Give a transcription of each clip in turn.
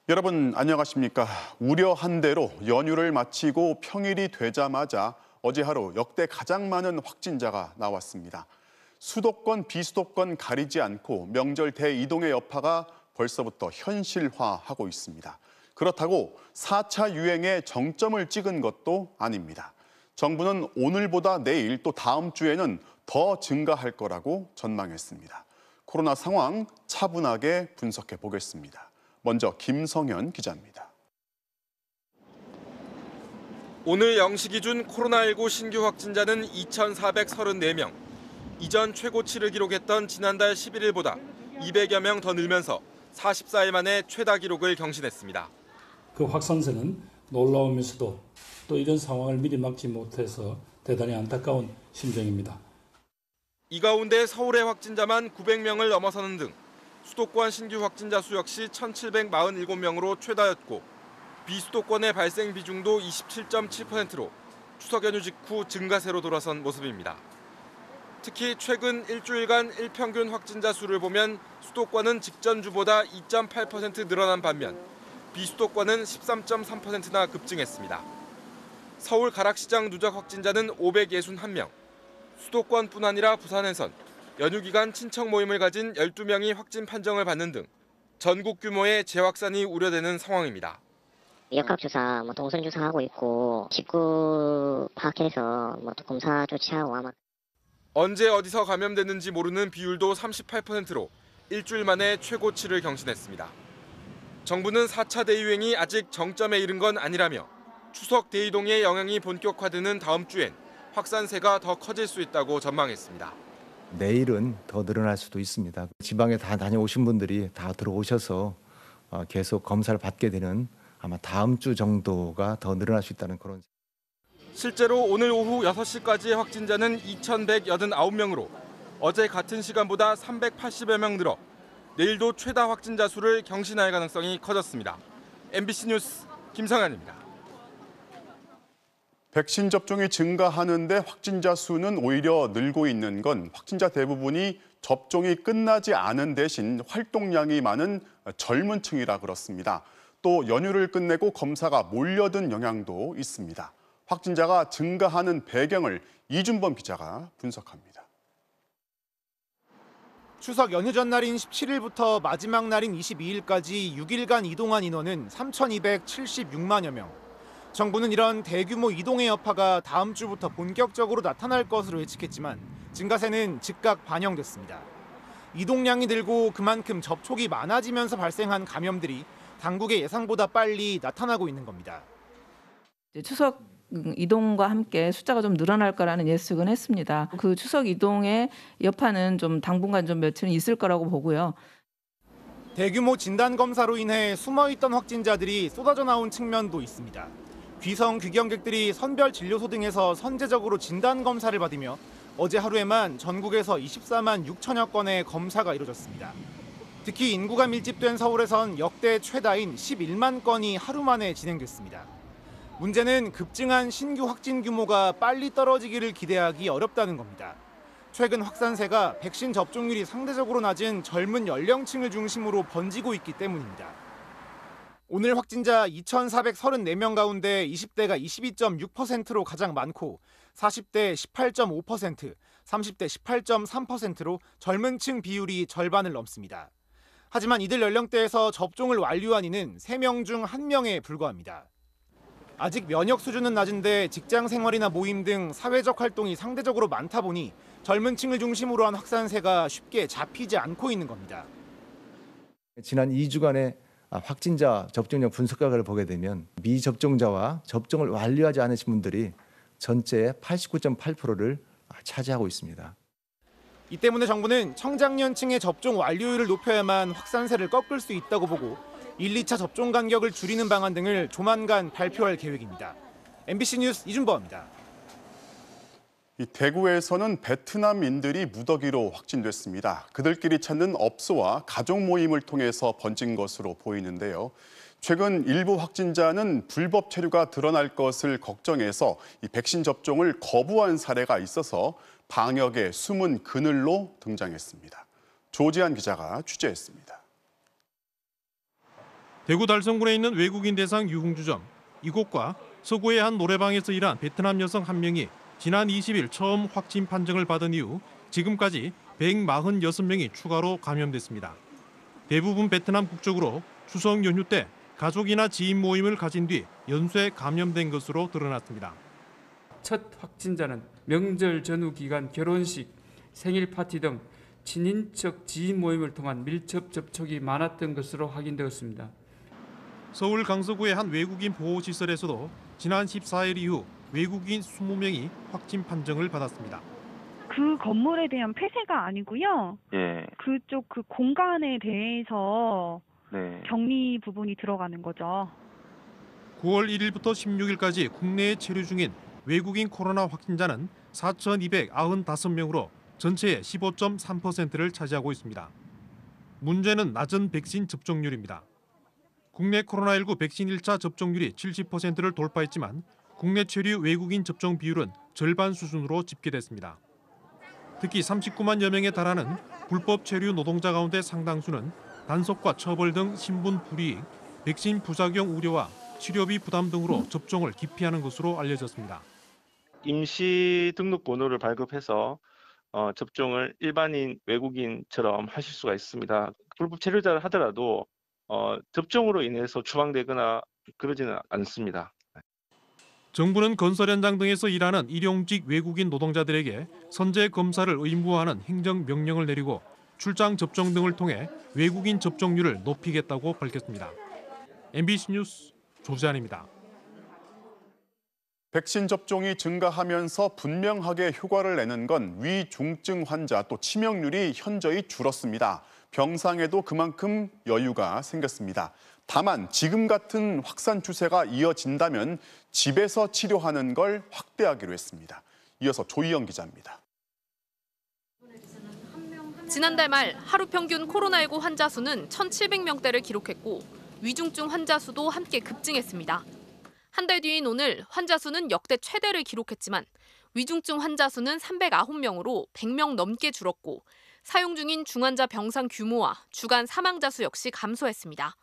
여러분 안녕하십니까? 우려한 대로 연휴를 마치고 평일이 되자마자 어제 하루 역대 가장 많은 확진자가 나왔습니다. 수도권, 비수도권 가리지 않고 명절 대이동의 여파가 벌써부터 현실화하고 있습니다. 그렇다고 4차 유행의 정점을 찍은 것도 아닙니다. 정부는 오늘보다 내일 또 다음 주에는 더 증가할 거라고 전망했습니다. 코로나 상황 차분하게 분석해 보겠습니다. 먼저 김성현 기자입니다. 오늘 0시 기준 코로나19 신규 확진자는 2,434명. 이전 최고치를 기록했던 지난달 11일보다 200여 명 더 늘면서 44일 만에 최다 기록을 경신했습니다. 그 확산세는 놀라우면서도 또 이런 상황을 미리 막지 못해서 대단히 안타까운 심정입니다. 이 가운데 서울의 확진자만 900명을 넘어서는 등 수도권 신규 확진자 수 역시 1,747명으로 최다였고 비수도권의 발생 비중도 27.7%로 추석 연휴 직후 증가세로 돌아선 모습입니다. 특히 최근 일주일간 일평균 확진자 수를 보면 수도권은 직전 주보다 2.8% 늘어난 반면 비수도권은 13.3%나 급증했습니다. 서울 가락시장 누적 확진자는 561명, 수도권뿐 아니라 부산에선 연휴 기간 친척 모임을 가진 12명이 확진 판정을 받는 등 전국 규모의 재확산이 우려되는 상황입니다. 역학주사, 동선 주사하고 있고 직구 파악해서 또 검사 조치하고 아마 언제 어디서 감염됐는지 모르는 비율도 38%로 일주일 만에 최고치를 경신했습니다. 정부는 4차 대유행이 아직 정점에 이른 건 아니라며 추석 대이동의 영향이 본격화되는 다음 주엔 확산세가 더 커질 수 있다고 전망했습니다. 내일은 더 늘어날 수도 있습니다. 지방에 다 다녀오신 분들이 다 들어오셔서 계속 검사를 받게 되는 아마 다음 주 정도가 더 늘어날 수 있다는 그런. 실제로 오늘 오후 6시까지의 확진자는 2,189명으로 어제 같은 시간보다 380여 명 늘어 내일도 최다 확진자 수를 경신할 가능성이 커졌습니다. MBC 뉴스 김성현입니다. 백신 접종이 증가하는데 확진자 수는 오히려 늘고 있는 건 확진자 대부분이 접종이 끝나지 않은 대신 활동량이 많은 젊은 층이라 그렇습니다. 또 연휴를 끝내고 검사가 몰려든 영향도 있습니다. 확진자가 증가하는 배경을 이준범 기자가 분석합니다. 추석 연휴 전날인 17일부터 마지막 날인 22일까지 6일간 이동한 인원은 3,276만여 명. 정부는 이런 대규모 이동의 여파가 다음 주부터 본격적으로 나타날 것으로 예측했지만 증가세는 즉각 반영됐습니다. 이동량이 늘고 그만큼 접촉이 많아지면서 발생한 감염들이 당국의 예상보다 빨리 나타나고 있는 겁니다. 추석 이동과 함께 숫자가 좀 늘어날 거라는 예측은 했습니다. 그 추석 이동의 여파는 좀 당분간 좀 며칠은 있을 거라고 보고요. 대규모 진단 검사로 인해 숨어있던 확진자들이 쏟아져 나온 측면도 있습니다. 귀성 귀경객들이 선별 진료소 등에서 선제적으로 진단 검사를 받으며 어제 하루에만 전국에서 24만 6천여 건의 검사가 이루어졌습니다. 특히 인구가 밀집된 서울에선 역대 최다인 11만 건이 하루 만에 진행됐습니다. 문제는 급증한 신규 확진 규모가 빨리 떨어지기를 기대하기 어렵다는 겁니다. 최근 확산세가 백신 접종률이 상대적으로 낮은 젊은 연령층을 중심으로 번지고 있기 때문입니다. 오늘 확진자 2,434명 가운데 20대가 22.6%로 가장 많고 40대 18.5%, 30대 18.3%로 젊은 층 비율이 절반을 넘습니다. 하지만 이들 연령대에서 접종을 완료한 이는 3명 중 1명에 불과합니다. 아직 면역 수준은 낮은데 직장 생활이나 모임 등 사회적 활동이 상대적으로 많다 보니 젊은 층을 중심으로 한 확산세가 쉽게 잡히지 않고 있는 겁니다. 지난 2주간의 확진자 접종력 분석 결과를 보게 되면 미접종자와 접종을 완료하지 않으신 분들이 전체의 89.8%를 차지하고 있습니다. 이 때문에 정부는 청장년층의 접종 완료율을 높여야만 확산세를 꺾을 수 있다고 보고 1, 2차 접종 간격을 줄이는 방안 등을 조만간 발표할 계획입니다. MBC 뉴스 이준범입니다. 대구에서는 베트남인들이 무더기로 확진됐습니다. 그들끼리 찾는 업소와 가족 모임을 통해서 번진 것으로 보이는데요. 최근 일부 확진자는 불법 체류가 드러날 것을 걱정해서 백신 접종을 거부한 사례가 있어서 방역의 숨은 그늘로 등장했습니다. 조지한 기자가 취재했습니다. 대구 달성군에 있는 외국인 대상 유흥주점. 이곳과 서구의 한 노래방에서 일한 베트남 여성 한 명이 지난 20일 처음 확진 판정을 받은 이후 지금까지 146명이 추가로 감염됐습니다. 대부분 베트남 국적으로 추석 연휴 때 가족이나 지인 모임을 가진 뒤 연쇄 감염된 것으로 드러났습니다. 첫 확진자는 명절 전후 기간 결혼식, 생일 파티 등 친인척 지인 모임을 통한 밀접 접촉이 많았던 것으로 확인되었습니다. 서울 강서구의 한 외국인 보호시설에서도 지난 14일 이후 외국인 20명이 확진 판정을 받았습니다. 그 건물에 대한 폐쇄가 아니고요. 예. 그쪽 그 공간에 대해서 네. 격리 부분이 들어가는 거죠. 9월 1일부터 16일까지 국내에 체류 중인 외국인 코로나 확진자는 4,295명으로 전체의 15.3%를 차지하고 있습니다. 문제는 낮은 백신 접종률입니다. 국내 코로나19 백신 1차 접종률이 70%를 돌파했지만 국내 체류 외국인 접종 비율은 절반 수준으로 집계됐습니다. 특히 39만여 명에 달하는 불법 체류 노동자 가운데 상당수는 단속과 처벌 등 신분 불이익, 백신 부작용 우려와 치료비 부담 등으로 접종을 기피하는 것으로 알려졌습니다. 임시 등록 번호를 발급해서 접종을 일반인 외국인처럼 하실 수가 있습니다. 불법 체류자를 하더라도 접종으로 인해서 추방되거나 그러지는 않습니다. 정부는 건설 현장 등에서 일하는 일용직 외국인 노동자들에게 선제 검사를 의무화하는 행정명령을 내리고 출장 접종 등을 통해 외국인 접종률을 높이겠다고 밝혔습니다. MBC 뉴스 조재환입니다. 백신 접종이 증가하면서 분명하게 효과를 내는 건 위중증 환자 또 치명률이 현저히 줄었습니다. 병상에도 그만큼 여유가 생겼습니다. 다만 지금 같은 확산 추세가 이어진다면 집에서 치료하는 걸 확대하기로 했습니다. 이어서 조희영 기자입니다. 지난달 말 하루 평균 코로나19 환자 수는 1,700명대를 기록했고 위중증 환자 수도 함께 급증했습니다. 한 달 뒤인 오늘 환자 수는 역대 최대를 기록했지만 위중증 환자 수는 309명으로 100명 넘게 줄었고 사용 중인 중환자 병상 규모와 주간 사망자 수 역시 감소했습니다.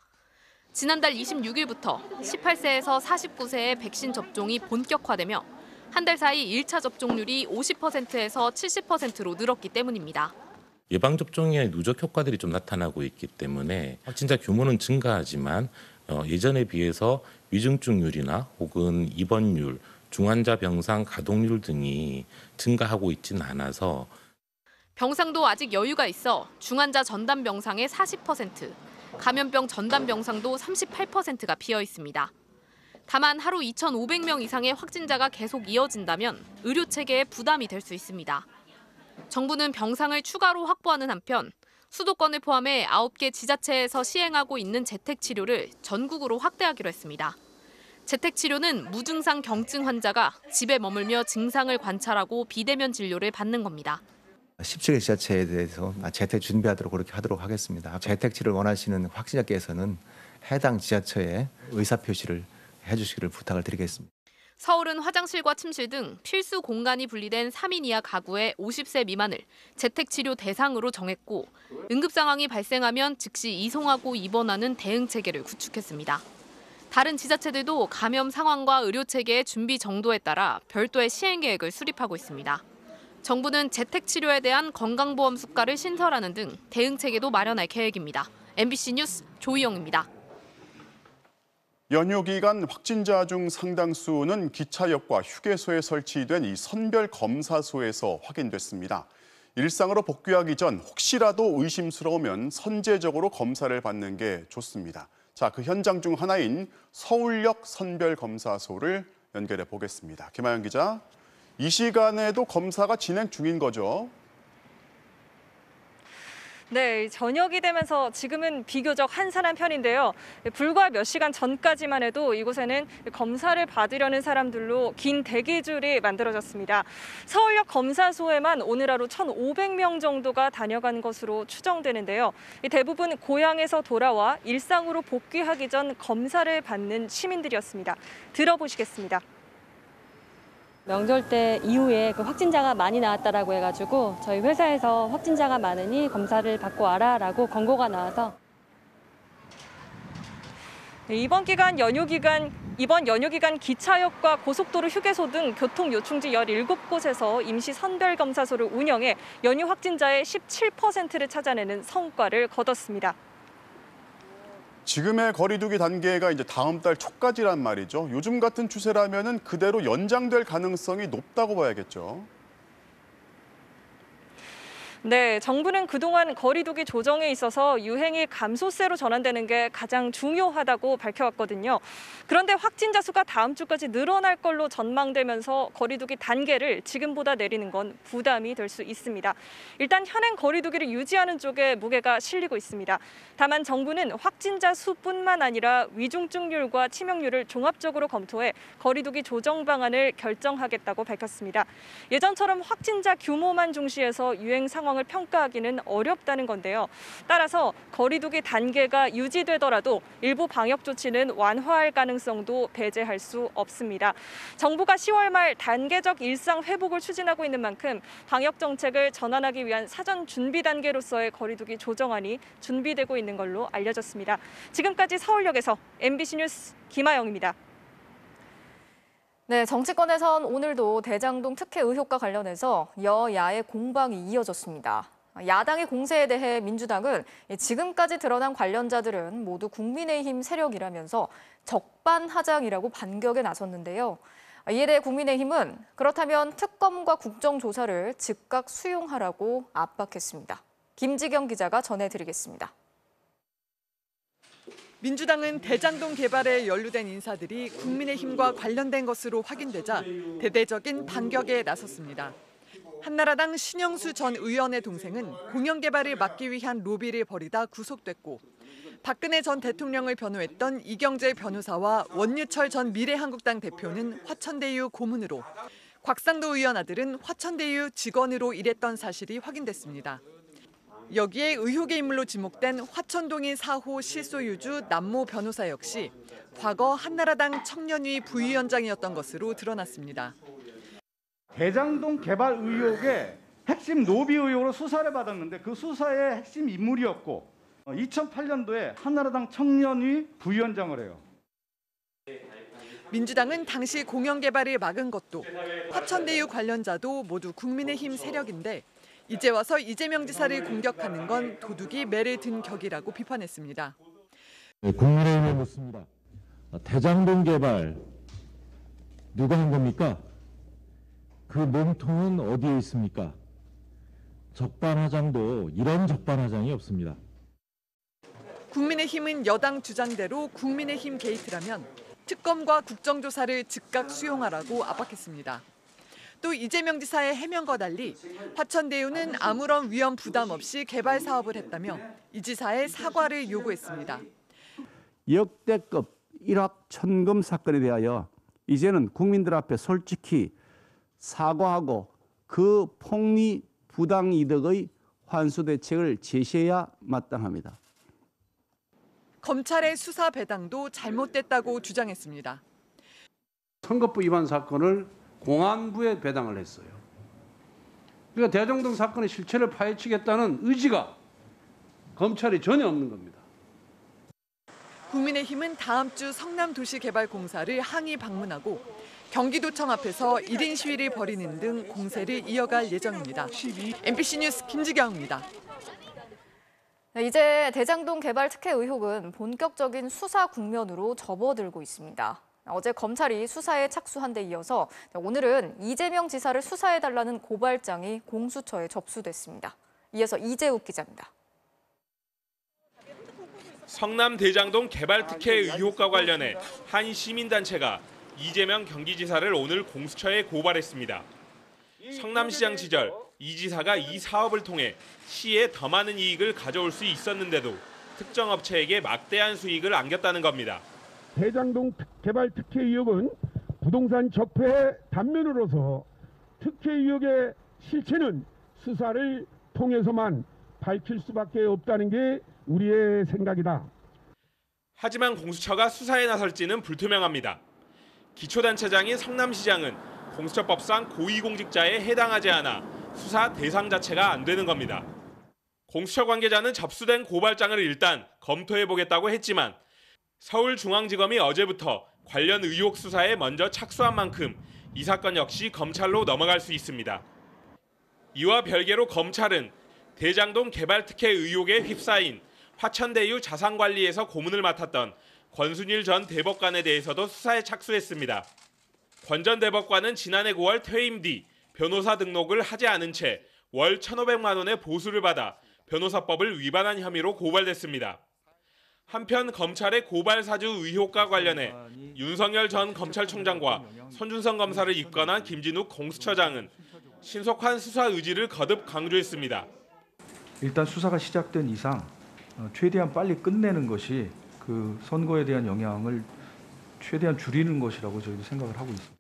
지난달 26일부터 18세에서 49세의 백신 접종이 본격화되며 한 달 사이 1차 접종률이 50%에서 70%로 늘었기 때문입니다. 예방접종의 누적 효과들이 좀 나타나고 있기 때문에 확진자 규모는 증가하지만 예전에 비해서 위중증률이나 혹은 입원율, 중환자 병상 가동률 등이 증가하고 있지는 않아서 병상도 아직 여유가 있어 중환자 전담 병상의 40%, 감염병 전담 병상도 38%가 비어 있습니다. 다만 하루 2,500명 이상의 확진자가 계속 이어진다면 의료 체계에 부담이 될 수 있습니다. 정부는 병상을 추가로 확보하는 한편 수도권을 포함해 9개 지자체에서 시행하고 있는 재택치료를 전국으로 확대하기로 했습니다. 재택치료는 무증상 경증 환자가 집에 머물며 증상을 관찰하고 비대면 진료를 받는 겁니다. 17개 지자체에 대해서 재택 준비하도록 그렇게 하도록 하겠습니다. 재택치료를 원하시는 확진자께서는 해당 지자체에 의사표시를 해주시기를 부탁을 드리겠습니다. 서울은 화장실과 침실 등 필수 공간이 분리된 3인 이하 가구의 50세 미만을 재택치료 대상으로 정했고 응급 상황이 발생하면 즉시 이송하고 입원하는 대응 체계를 구축했습니다. 다른 지자체들도 감염 상황과 의료 체계의 준비 정도에 따라 별도의 시행 계획을 수립하고 있습니다. 정부는 재택치료에 대한 건강보험 수가를 신설하는 등 대응 체계도 마련할 계획입니다. MBC 뉴스 조희영입니다. 연휴 기간 확진자 중 상당수는 기차역과 휴게소에 설치된 이 선별검사소에서 확인됐습니다. 일상으로 복귀하기 전 혹시라도 의심스러우면 선제적으로 검사를 받는 게 좋습니다. 자, 그 현장 중 하나인 서울역 선별검사소를 연결해 보겠습니다. 김하영 기자, 이 시간에도 검사가 진행 중인 거죠? 네, 저녁이 되면서 지금은 비교적 한산한 편인데요. 불과 몇 시간 전까지만 해도 이곳에는 검사를 받으려는 사람들로 긴 대기줄이 만들어졌습니다. 서울역 검사소에만 오늘 하루 1,500명 정도가 다녀간 것으로 추정되는데요. 대부분 고향에서 돌아와 일상으로 복귀하기 전 검사를 받는 시민들이었습니다. 들어보시겠습니다. 명절 때 이후에 그 확진자가 많이 나왔다라고 해가지고 저희 회사에서 확진자가 많으니 검사를 받고 와라라고 권고가 나와서 이번 연휴 기간 기차역과 고속도로 휴게소 등 교통 요충지 17곳에서 임시 선별 검사소를 운영해 연휴 확진자의 17%를 찾아내는 성과를 거뒀습니다. 지금의 거리두기 단계가 이제 다음 달 초까지란 말이죠. 요즘 같은 추세라면은 그대로 연장될 가능성이 높다고 봐야겠죠. 네, 정부는 그동안 거리두기 조정에 있어서 유행이 감소세로 전환되는 게 가장 중요하다고 밝혀왔거든요. 그런데 확진자 수가 다음 주까지 늘어날 걸로 전망되면서 거리두기 단계를 지금보다 내리는 건 부담이 될 수 있습니다. 일단 현행 거리두기를 유지하는 쪽에 무게가 실리고 있습니다. 다만 정부는 확진자 수뿐만 아니라 위중증률과 치명률을 종합적으로 검토해 거리두기 조정 방안을 결정하겠다고 밝혔습니다. 예전처럼 확진자 규모만 중시해서 유행 상황을 평가하기는 어렵다는 건데요. 따라서 거리두기 단계가 유지되더라도 일부 방역 조치는 완화할 가능성도 배제할 수 없습니다. 정부가 10월 말 단계적 일상 회복을 추진하고 있는 만큼 방역 정책을 전환하기 위한 사전 준비 단계로서의 거리두기 조정안이 준비되고 있는 걸로 알려졌습니다. 지금까지 서울역에서 MBC 뉴스 김아영입니다. 네, 정치권에선 오늘도 대장동 특혜 의혹과 관련해서 여야의 공방이 이어졌습니다. 야당의 공세에 대해 민주당은 지금까지 드러난 관련자들은 모두 국민의힘 세력이라면서 적반하장이라고 반격에 나섰는데요. 이에 대해 국민의힘은 그렇다면 특검과 국정조사를 즉각 수용하라고 압박했습니다. 김지경 기자가 전해드리겠습니다. 민주당은 대장동 개발에 연루된 인사들이 국민의힘과 관련된 것으로 확인되자 대대적인 반격에 나섰습니다. 한나라당 신영수 전 의원의 동생은 공영 개발을 막기 위한 로비를 벌이다 구속됐고 박근혜 전 대통령을 변호했던 이경재 변호사와 원유철 전 미래한국당 대표는 화천대유 고문으로, 곽상도 의원 아들은 화천대유 직원으로 일했던 사실이 확인됐습니다. 여기에 의혹의 인물로 지목된 화천동인 4호 실소유주 남모 변호사 역시 과거 한나라당 청년위 부위원장이었던 것으로 드러났습니다. 대장동 개발 의혹의 핵심 로비 의혹으로 수사를 받았는데 그 수사의 핵심 인물이었고 2008년도에 한나라당 청년위 부위원장을 해요. 민주당은 당시 공영 개발을 막은 것도 화천대유 관련자도 모두 국민의힘 세력인데 이제 와서 이재명 지사를 공격하는 건 도둑이 매를 든 격이라고 비판했습니다. 국민의힘에 묻습니다. 대장동 개발 누가 한 겁니까? 그 몸통은 어디에 있습니까? 적반하장도 이런 적반하장이 없습니다. 국민의힘은 여당 주장대로 국민의힘 게이트라면 특검과 국정조사를 즉각 수용하라고 압박했습니다. 또 이재명 지사의 해명과 달리 화천대유는 아무런 위험 부담 없이 개발 사업을 했다며 이 지사의 사과를 요구했습니다. 역대급 일확천금 사건에 대하여 이제는 국민들 앞에 솔직히 사과하고 그 폭리 부당 이득의 환수 대책을 제시해야 마땅합니다. 검찰의 수사 배당도 잘못됐다고 주장했습니다. 선거법 위반 사건을 공안부에 배당을 했어요. 그러니까 대장동 사건의 실체를 파헤치겠다는 의지가 검찰이 전혀 없는 겁니다. 국민의힘은 다음 주 성남도시개발공사를 항의 방문하고 경기도청 앞에서 1인 시위를 벌이는 등 공세를 이어갈 예정입니다. MBC 뉴스 김지경입니다. 네, 이제 대장동 개발 특혜 의혹은 본격적인 수사 국면으로 접어들고 있습니다. 어제 검찰이 수사에 착수한 데 이어서 오늘은 이재명 지사를 수사해달라는 고발장이 공수처에 접수됐습니다. 이어서 이재욱 기자입니다. 성남 대장동 개발 특혜 의혹과 관련해 한 시민단체가 이재명 경기지사를 오늘 공수처에 고발했습니다. 성남시장 시절 이 지사가 이 사업을 통해 시에 더 많은 이익을 가져올 수 있었는데도 특정 업체에게 막대한 수익을 안겼다는 겁니다. 대장동 개발 특혜 의혹은 부동산 적폐의 단면으로서 특혜 의혹의 실체는 수사를 통해서만 밝힐 수밖에 없다는 게 우리의 생각이다. 하지만 공수처가 수사에 나설지는 불투명합니다. 기초단체장인 성남시장은 공수처법상 고위공직자에 해당하지 않아 수사 대상 자체가 안 되는 겁니다. 공수처 관계자는 접수된 고발장을 일단 검토해보겠다고 했지만 서울중앙지검이 어제부터 관련 의혹 수사에 먼저 착수한 만큼 이 사건 역시 검찰로 넘어갈 수 있습니다. 이와 별개로 검찰은 대장동 개발 특혜 의혹에 휩싸인 화천대유 자산관리에서 고문을 맡았던 권순일 전 대법관에 대해서도 수사에 착수했습니다. 권 전 대법관은 지난해 9월 퇴임 뒤 변호사 등록을 하지 않은 채 월 1,500만 원의 보수를 받아 변호사법을 위반한 혐의로 고발됐습니다. 한편 검찰의 고발 사주 의혹과 관련해 윤석열 전 검찰총장과 손준성 검사를 입건한 김진욱 공수처장은 신속한 수사 의지를 거듭 강조했습니다. 일단 수사가 시작된 이상 최대한 빨리 끝내는 것이 그 선거에 대한 영향을 최대한 줄이는 것이라고 저희도 생각을 하고 있습니다.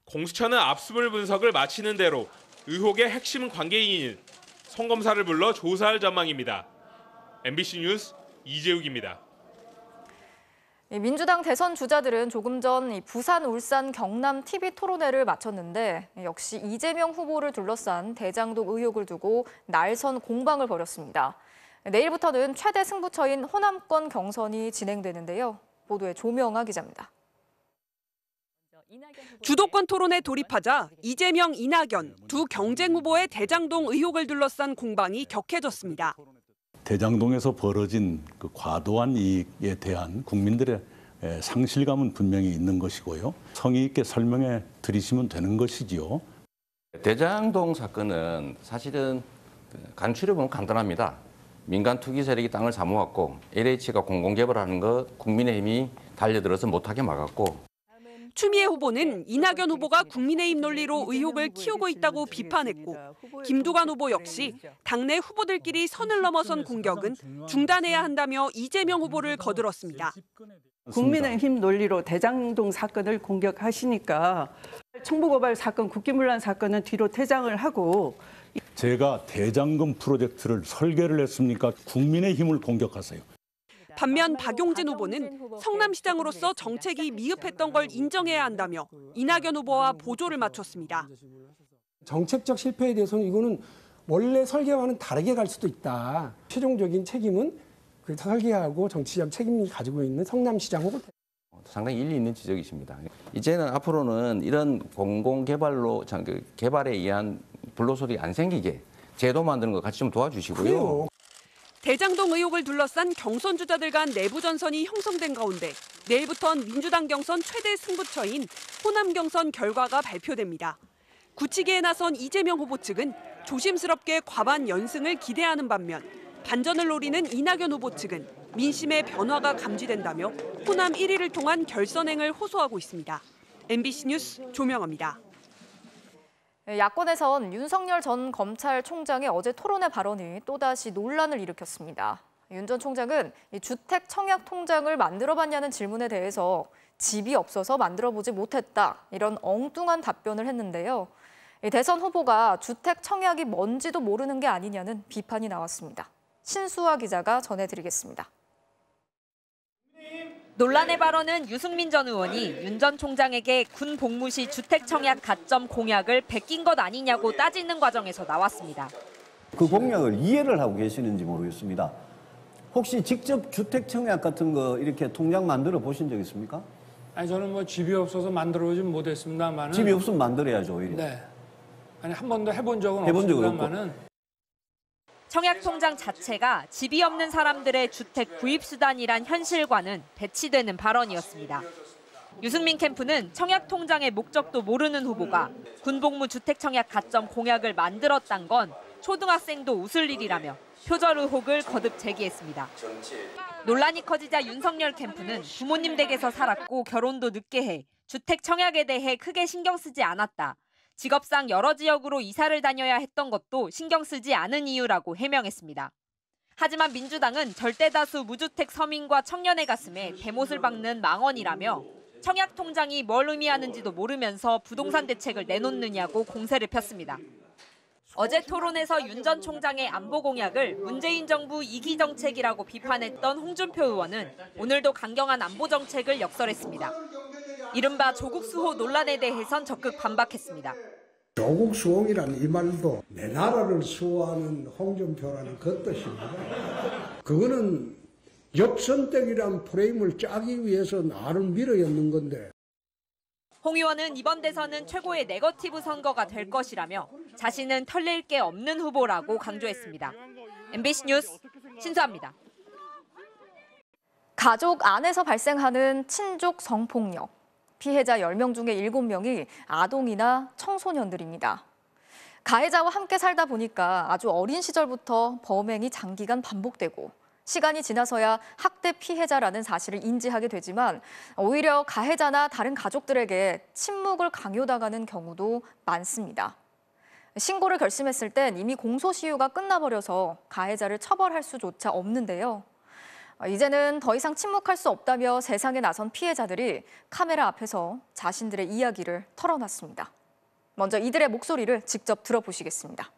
공수처는 압수물 분석을 마치는 대로 의혹의 핵심 관계인인 송 검사를 불러 조사할 전망입니다. MBC 뉴스 이재욱입니다. 민주당 대선 주자들은 조금 전 부산, 울산, 경남 TV 토론회를 마쳤는데 역시 이재명 후보를 둘러싼 대장동 의혹을 두고 날선 공방을 벌였습니다. 내일부터는 최대 승부처인 호남권 경선이 진행되는데요. 보도에 조명아 기자입니다. 주도권 토론에 돌입하자 이재명, 이낙연 두 경쟁 후보의 대장동 의혹을 둘러싼 공방이 격해졌습니다. 대장동에서 벌어진 그 과도한 이익에 대한 국민들의 상실감은 분명히 있는 것이고요. 성의 있게 설명해 드리시면 되는 것이지요. 대장동 사건은 사실은 간추려 보면 간단합니다. 민간 투기 세력이 땅을 사모았고 LH가 공공개발하는 것 국민의힘이 달려들어서 못하게 막았고. 추미애 후보는 이낙연 후보가 국민의힘 논리로 의혹을 키우고 있다고 비판했고 김두관 후보 역시 당내 후보들끼리 선을 넘어선 공격은 중단해야 한다며 이재명 후보를 거들었습니다. 국민의힘 논리로 대장동 사건을 공격하시니까 청부고발 사건, 국기문란 사건은 뒤로 퇴장을 하고 제가 대장금 프로젝트를 설계를 했습니까? 국민의힘을 공격하세요. 반면 박용진 후보는 성남시장으로서 정책이 미흡했던 걸 인정해야 한다며 이낙연 후보와 보조를 맞췄습니다. 정책적 실패에 대해서는 이거는 원래 설계와는 다르게 갈 수도 있다. 최종적인 책임은 그 설계하고 정치적 책임이 가지고 있는 성남시장 후보. 상당히 일리 있는 지적이십니다. 이제는 앞으로는 이런 공공개발로 개발에 의한 불로소리 안 생기게 제도 만드는 거 같이 좀 도와주시고요. 그래요. 대장동 의혹을 둘러싼 경선 주자들 간 내부 전선이 형성된 가운데 내일부터는 민주당 경선 최대 승부처인 호남 경선 결과가 발표됩니다. 굳히기에 나선 이재명 후보 측은 조심스럽게 과반 연승을 기대하는 반면 반전을 노리는 이낙연 후보 측은 민심의 변화가 감지된다며 호남 1위를 통한 결선행을 호소하고 있습니다. MBC 뉴스 조명아입니다. 야권에선 윤석열 전 검찰총장의 어제 토론회 발언이 또다시 논란을 일으켰습니다. 윤 전 총장은 주택 청약 통장을 만들어봤냐는 질문에 대해서 집이 없어서 만들어보지 못했다, 이런 엉뚱한 답변을 했는데요. 대선 후보가 주택 청약이 뭔지도 모르는 게 아니냐는 비판이 나왔습니다. 신수아 기자가 전해드리겠습니다. 논란의 발언은 유승민 전 의원이 윤 전 총장에게 군 복무 시 주택 청약 가점 공약을 베낀 것 아니냐고 따지는 과정에서 나왔습니다. 그 공약을 이해를 하고 계시는지 모르겠습니다. 혹시 직접 주택 청약 같은 거 이렇게 통장 만들어 보신 적 있습니까? 아니 저는 뭐 집이 없어서 만들어보진 못했습니다만. 집이 없으면 만들어야죠 오히려. 네. 아니 한 번도 해본 적은 없습니다만은. 없고. 청약 통장 자체가 집이 없는 사람들의 주택 구입 수단이란 현실과는 배치되는 발언이었습니다. 유승민 캠프는 청약 통장의 목적도 모르는 후보가 군복무 주택 청약 가점 공약을 만들었단 건 초등학생도 웃을 일이라며 표절 의혹을 거듭 제기했습니다. 논란이 커지자 윤석열 캠프는 부모님 댁에서 살았고 결혼도 늦게 해 주택 청약에 대해 크게 신경 쓰지 않았다. 직업상 여러 지역으로 이사를 다녀야 했던 것도 신경 쓰지 않은 이유라고 해명했습니다. 하지만 민주당은 절대다수 무주택 서민과 청년의 가슴에 대못을 박는 망언이라며 청약 통장이 뭘 의미하는지도 모르면서 부동산 대책을 내놓느냐고 공세를 폈습니다. 어제 토론에서 윤 전 총장의 안보 공약을 문재인 정부 2기 정책이라고 비판했던 홍준표 의원은 오늘도 강경한 안보 정책을 역설했습니다. 이른바 조국 수호 논란에 대해선 적극 반박했습니다. 조국 수호이라는 이 말도 내 나라를 수호하는 홍준표라는 그 뜻입니다. 그거는 역선택이란 프레임을 짜기 위해서 나를 밀어였는 건데. 홍 의원은 이번 대선은 최고의 네거티브 선거가 될 것이라며 자신은 털릴 게 없는 후보라고 강조했습니다. MBC 뉴스 신수아입니다. 가족 안에서 발생하는 친족 성폭력. 피해자 10명 중에 7명이 아동이나 청소년들입니다. 가해자와 함께 살다 보니까 아주 어린 시절부터 범행이 장기간 반복되고 시간이 지나서야 학대 피해자라는 사실을 인지하게 되지만 오히려 가해자나 다른 가족들에게 침묵을 강요당하는 경우도 많습니다. 신고를 결심했을 땐 이미 공소시효가 끝나버려서 가해자를 처벌할 수조차 없는데요. 이제는 더 이상 침묵할 수 없다며 세상에 나선 피해자들이 카메라 앞에서 자신들의 이야기를 털어놨습니다. 먼저 이들의 목소리를 직접 들어보시겠습니다.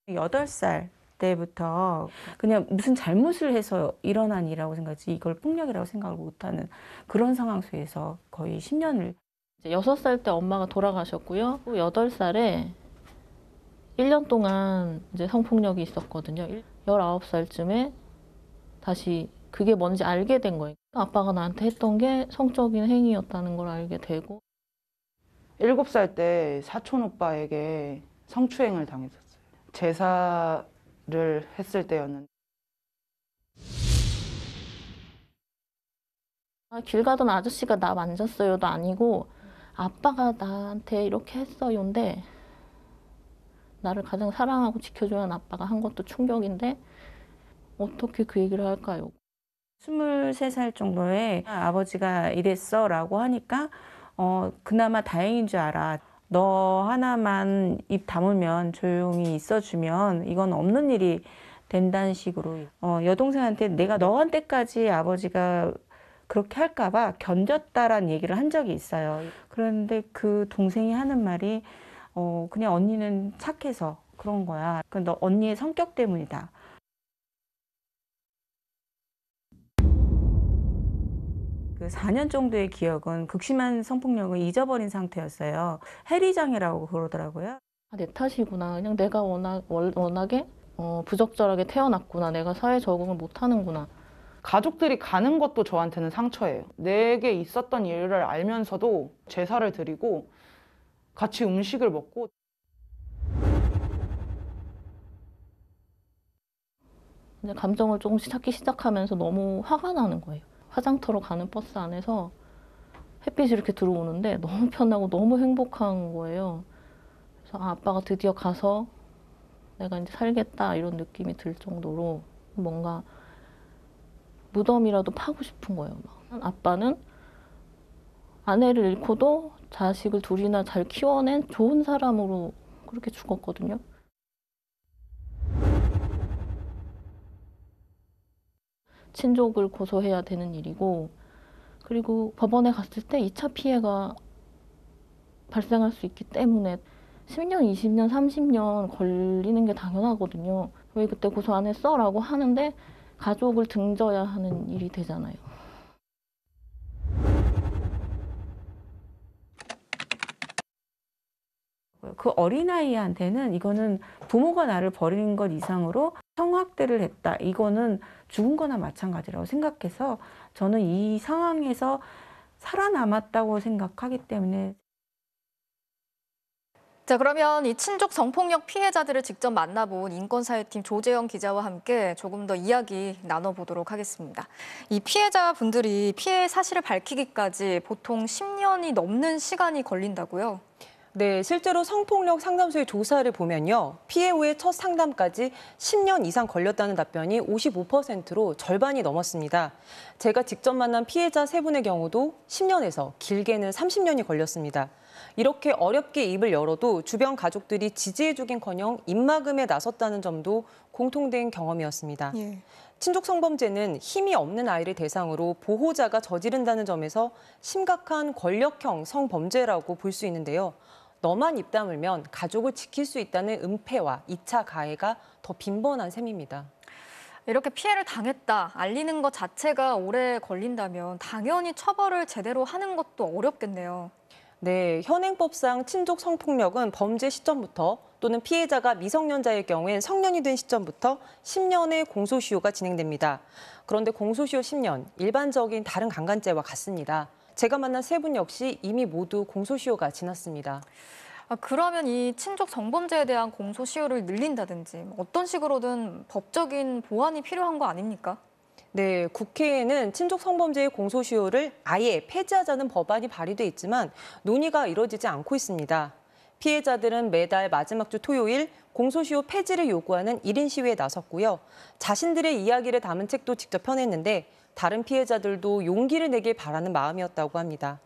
8살 때부터 그냥 무슨 잘못을 해서 일어난 일이라고 생각하지 이걸 폭력이라고 생각을 못하는 그런 상황 속에서 거의 10년을. 6살 때 엄마가 돌아가셨고요. 8살에 1년 동안 이제 성폭력이 있었거든요. 19살쯤에 다시 그게 뭔지 알게 된 거예요. 아빠가 나한테 했던 게 성적인 행위였다는 걸 알게 되고. 7살 때 사촌 오빠에게 성추행을 당했었어요. 제사를 했을 때였는데. 길 가던 아저씨가 나 만졌어요도 아니고 아빠가 나한테 이렇게 했어요인데 나를 가장 사랑하고 지켜줘야 하는 아빠가 한 것도 충격인데 어떻게 그 얘기를 할까요? 23살 정도에 아버지가 이랬어 라고 하니까 그나마 다행인 줄 알아. 너 하나만 입 다물면 조용히 있어주면 이건 없는 일이 된다는 식으로 여동생한테 내가 너한테까지 아버지가 그렇게 할까 봐 견뎠다라는 얘기를 한 적이 있어요. 그런데 그 동생이 하는 말이 그냥 언니는 착해서 그런 거야. 너 언니의 성격 때문이다. 그 4년 정도의 기억은 극심한 성폭력을 잊어버린 상태였어요. 해리장애라고 그러더라고요. 내 탓이구나. 그냥 내가 워낙에 부적절하게 태어났구나. 내가 사회 적응을 못하는구나. 가족들이 가는 것도 저한테는 상처예요. 내게 있었던 일을 알면서도 제사를 드리고 같이 음식을 먹고. 근데 감정을 조금씩 찾기 시작하면서 너무 화가 나는 거예요. 화장터로 가는 버스 안에서 햇빛이 이렇게 들어오는데 너무 편하고 너무 행복한 거예요. 그래서 아빠가 드디어 가서 내가 이제 살겠다 이런 느낌이 들 정도로 뭔가 무덤이라도 파고 싶은 거예요. 아빠는 아내를 잃고도 자식을 둘이나 잘 키워낸 좋은 사람으로 그렇게 죽었거든요. 친족을 고소해야 되는 일이고 그리고 법원에 갔을 때 2차 피해가 발생할 수 있기 때문에 10년, 20년, 30년 걸리는 게 당연하거든요. 왜 그때 고소 안 했어? 라고 하는데 가족을 등져야 하는 일이 되잖아요. 그 어린아이한테는 이거는 부모가 나를 버린 것 이상으로 성학대를 했다. 이거는 죽은 거나 마찬가지라고 생각해서 저는 이 상황에서 살아남았다고 생각하기 때문에. 자, 그러면 이 친족 성폭력 피해자들을 직접 만나본 인권사회팀 조재영 기자와 함께 조금 더 이야기 나눠보도록 하겠습니다. 이 피해자분들이 피해 사실을 밝히기까지 보통 10년이 넘는 시간이 걸린다고요? 네, 실제로 성폭력 상담소의 조사를 보면요. 피해 후의 첫 상담까지 10년 이상 걸렸다는 답변이 55%로 절반이 넘었습니다. 제가 직접 만난 피해자 3분의 경우도 10년에서 길게는 30년이 걸렸습니다. 이렇게 어렵게 입을 열어도 주변 가족들이 지지해주긴커녕 입막음에 나섰다는 점도 공통된 경험이었습니다. 친족 성범죄는 힘이 없는 아이를 대상으로 보호자가 저지른다는 점에서 심각한 권력형 성범죄라고 볼 수 있는데요. 너만 입 다물면 가족을 지킬 수 있다는 은폐와 2차 가해가 더 빈번한 셈입니다. 이렇게 피해를 당했다, 알리는 것 자체가 오래 걸린다면 당연히 처벌을 제대로 하는 것도 어렵겠네요. 네, 현행법상 친족 성폭력은 범죄 시점부터 또는 피해자가 미성년자일 경우엔 성년이 된 시점부터 10년의 공소시효가 진행됩니다. 그런데 공소시효 10년, 일반적인 다른 강간죄와 같습니다. 제가 만난 세 분 역시 이미 모두 공소시효가 지났습니다. 그러면 이 친족 성범죄에 대한 공소시효를 늘린다든지 어떤 식으로든 법적인 보완이 필요한 거 아닙니까? 네, 국회에는 친족 성범죄의 공소시효를 아예 폐지하자는 법안이 발의돼 있지만 논의가 이루어지지 않고 있습니다. 피해자들은 매달 마지막 주 토요일 공소시효 폐지를 요구하는 1인 시위에 나섰고요. 자신들의 이야기를 담은 책도 직접 펴냈는데 다른 피해자들도 용기를 내길 바라는 마음이었다고 합니다.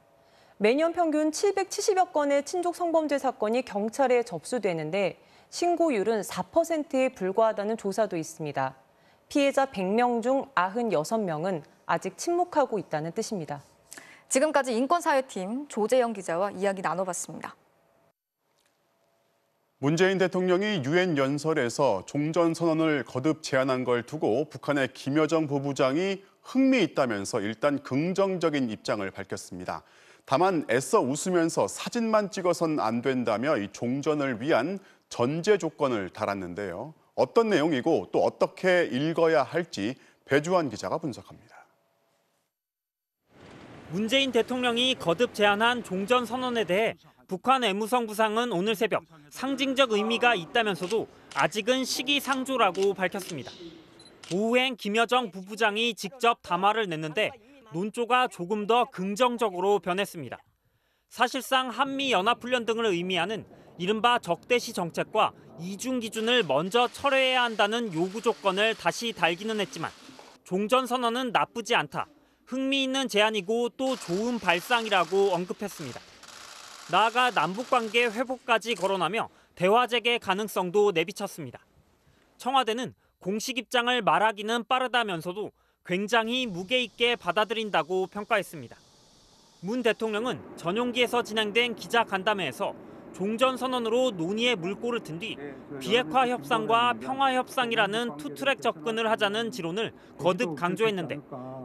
매년 평균 770여 건의 친족 성범죄 사건이 경찰에 접수되는데 신고율은 4%에 불과하다는 조사도 있습니다. 피해자 100명 중 96명은 아직 침묵하고 있다는 뜻입니다. 지금까지 인권사회팀 조재영 기자와 이야기 나눠봤습니다. 문재인 대통령이 유엔 연설에서 종전선언을 거듭 제안한 걸 두고 북한의 김여정 부부장이 흥미있다면서 일단 긍정적인 입장을 밝혔습니다. 다만 애써 웃으면서 사진만 찍어선 안 된다며 이 종전을 위한 전제 조건을 달았는데요. 어떤 내용이고 또 어떻게 읽어야 할지 배주환 기자가 분석합니다. 문재인 대통령이 거듭 제안한 종전선언에 대해 북한 외무성 부상은 오늘 새벽 상징적 의미가 있다면서도 아직은 시기상조라고 밝혔습니다. 오후엔 김여정 부부장이 직접 담화를 냈는데 논조가 조금 더 긍정적으로 변했습니다. 사실상 한미연합훈련 등을 의미하는 이른바 적대시 정책과 이중 기준을 먼저 철회해야 한다는 요구 조건을 다시 달기는 했지만 종전선언은 나쁘지 않다, 흥미있는 제안이고 또 좋은 발상이라고 언급했습니다. 나아가 남북관계 회복까지 거론하며 대화 재개 가능성도 내비쳤습니다. 청와대는 공식 입장을 말하기는 빠르다면서도 굉장히 무게 있게 받아들인다고 평가했습니다. 문 대통령은 전용기에서 진행된 기자간담회에서 종전선언으로 논의의 물꼬를 튼 뒤 비핵화 협상과 평화 협상이라는 투트랙 접근을 하자는 지론을 거듭 강조했는데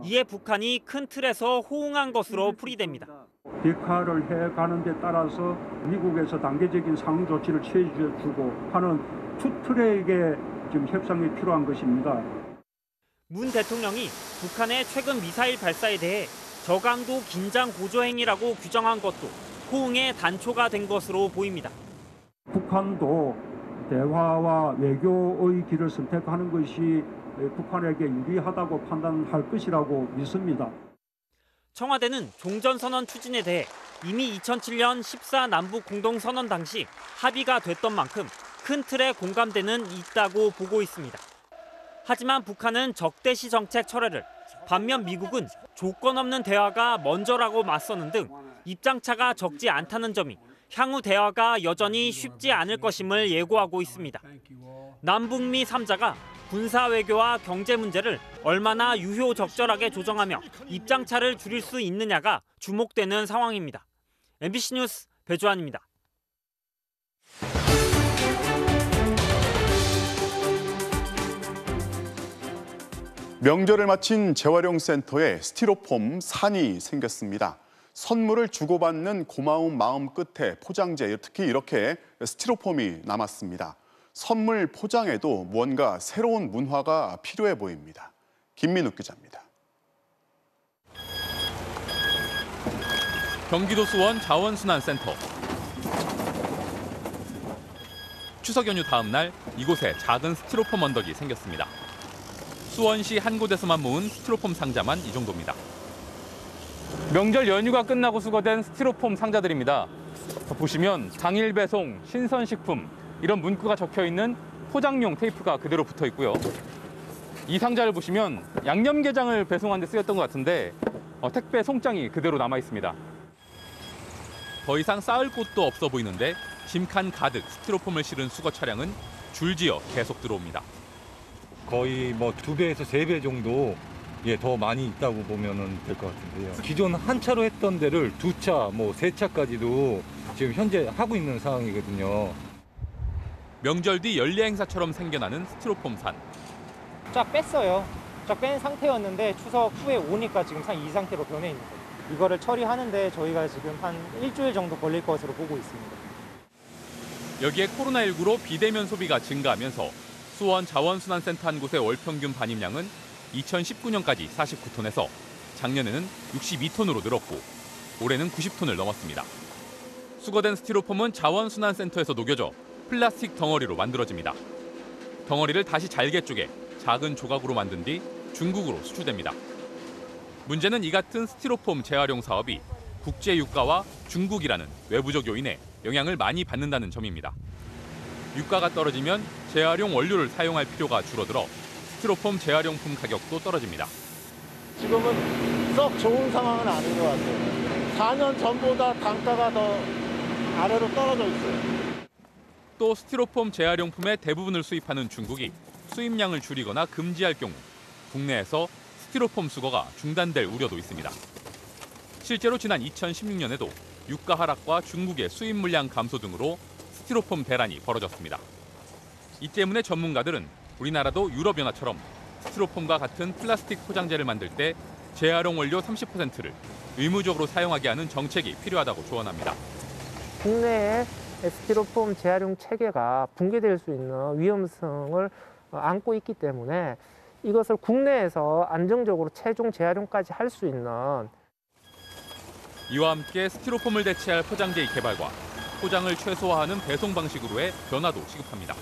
이에 북한이 큰 틀에서 호응한 것으로 풀이됩니다. 비핵화를 해가는 데 따라서 미국에서 단계적인 상응 조치를 취해주고 하는 투트랙의 지금 협상이 필요한 것입니다. 문 대통령이 북한의 최근 미사일 발사에 대해 저강도 긴장 고조 행위라고 규정한 것도 호응의 단초가 된 것으로 보입니다. 북한도 대화와 외교의 길을 선택하는 것이 북한에게 유리하다고 판단할 것이라고 믿습니다. 청와대는 종전선언 추진에 대해 이미 2007년 14 남북 공동선언 당시 합의가 됐던 만큼 큰 틀에 공감대는 있다고 보고 있습니다. 하지만 북한은 적대시 정책 철회를, 반면 미국은 조건 없는 대화가 먼저라고 맞서는 등 입장차가 적지 않다는 점이 향후 대화가 여전히 쉽지 않을 것임을 예고하고 있습니다. 남북미 3자가 군사 외교와 경제 문제를 얼마나 유효적절하게 조정하며 입장차를 줄일 수 있느냐가 주목되는 상황입니다. MBC 뉴스 배주환입니다. 명절을 마친 재활용 센터에 스티로폼 산이 생겼습니다. 선물을 주고받는 고마운 마음 끝에 포장재, 특히 이렇게 스티로폼이 남았습니다. 선물 포장에도 무언가 새로운 문화가 필요해 보입니다. 김민욱 기자입니다. 경기도 수원 자원순환센터. 추석 연휴 다음 날 이곳에 작은 스티로폼 언덕이 생겼습니다. 수원시 한 곳에서만 모은 스티로폼 상자만 이 정도입니다. 명절 연휴가 끝나고 수거된 스티로폼 상자들입니다. 보시면 당일 배송, 신선식품 이런 문구가 적혀 있는 포장용 테이프가 그대로 붙어 있고요. 이 상자를 보시면 양념게장을 배송한 데 쓰였던 것 같은데 택배 송장이 그대로 남아 있습니다. 더 이상 쌓을 곳도 없어 보이는데 짐칸 가득 스티로폼을 실은 수거 차량은 줄지어 계속 들어옵니다. 거의 뭐 2배에서 3배 정도 더 많이 있다고 보면 될 것 같은데요. 기존 한 차로 했던 데를 2차, 3차까지도 지금 현재 하고 있는 상황이거든요. 명절 뒤 연례 행사처럼 생겨나는 스티로폼 산. 쫙 뺐어요. 쫙 뺀 상태였는데 추석 후에 오니까 지금 이 상태로 변해 있는 거예요. 이거를 처리하는데 저희가 지금 한 일주일 정도 걸릴 것으로 보고 있습니다. 여기에 코로나19로 비대면 소비가 증가하면서 수원 자원순환센터 한 곳의 월 평균 반입량은 2019년까지 49톤에서 작년에는 62톤으로 늘었고 올해는 90톤을 넘었습니다. 수거된 스티로폼은 자원순환센터에서 녹여져 플라스틱 덩어리로 만들어집니다. 덩어리를 다시 잘게 쪼개 작은 조각으로 만든 뒤 중국으로 수출됩니다. 문제는 이 같은 스티로폼 재활용 사업이 국제 유가와 중국이라는 외부적 요인에 영향을 많이 받는다는 점입니다. 유가가 떨어지면 재활용 원료를 사용할 필요가 줄어들어 스티로폼 재활용품 가격도 떨어집니다. 지금은 썩 좋은 상황은 아닌 것 같아요. 4년 전보다 단가가 더 아래로 떨어져 있어요. 또 스티로폼 재활용품의 대부분을 수입하는 중국이 수입량을 줄이거나 금지할 경우 국내에서 스티로폼 수거가 중단될 우려도 있습니다. 실제로 지난 2016년에도 유가 하락과 중국의 수입 물량 감소 등으로 스티로폼 대란이 벌어졌습니다. 이 때문에 전문가들은 우리나라도 유럽연합처럼 스티로폼과 같은 플라스틱 포장재를 만들 때 재활용 원료 30%를 의무적으로 사용하게 하는 정책이 필요하다고 조언합니다. 국내에 스티로폼 재활용 체계가 붕괴될 수 있는 위험성을 안고 있기 때문에 이것을 국내에서 안정적으로 최종 재활용까지 할 수 있는 이와 함께 스티로폼을 대체할 포장재의 개발과 포장을 최소화하는 배송 방식으로의 변화도 시급합니다.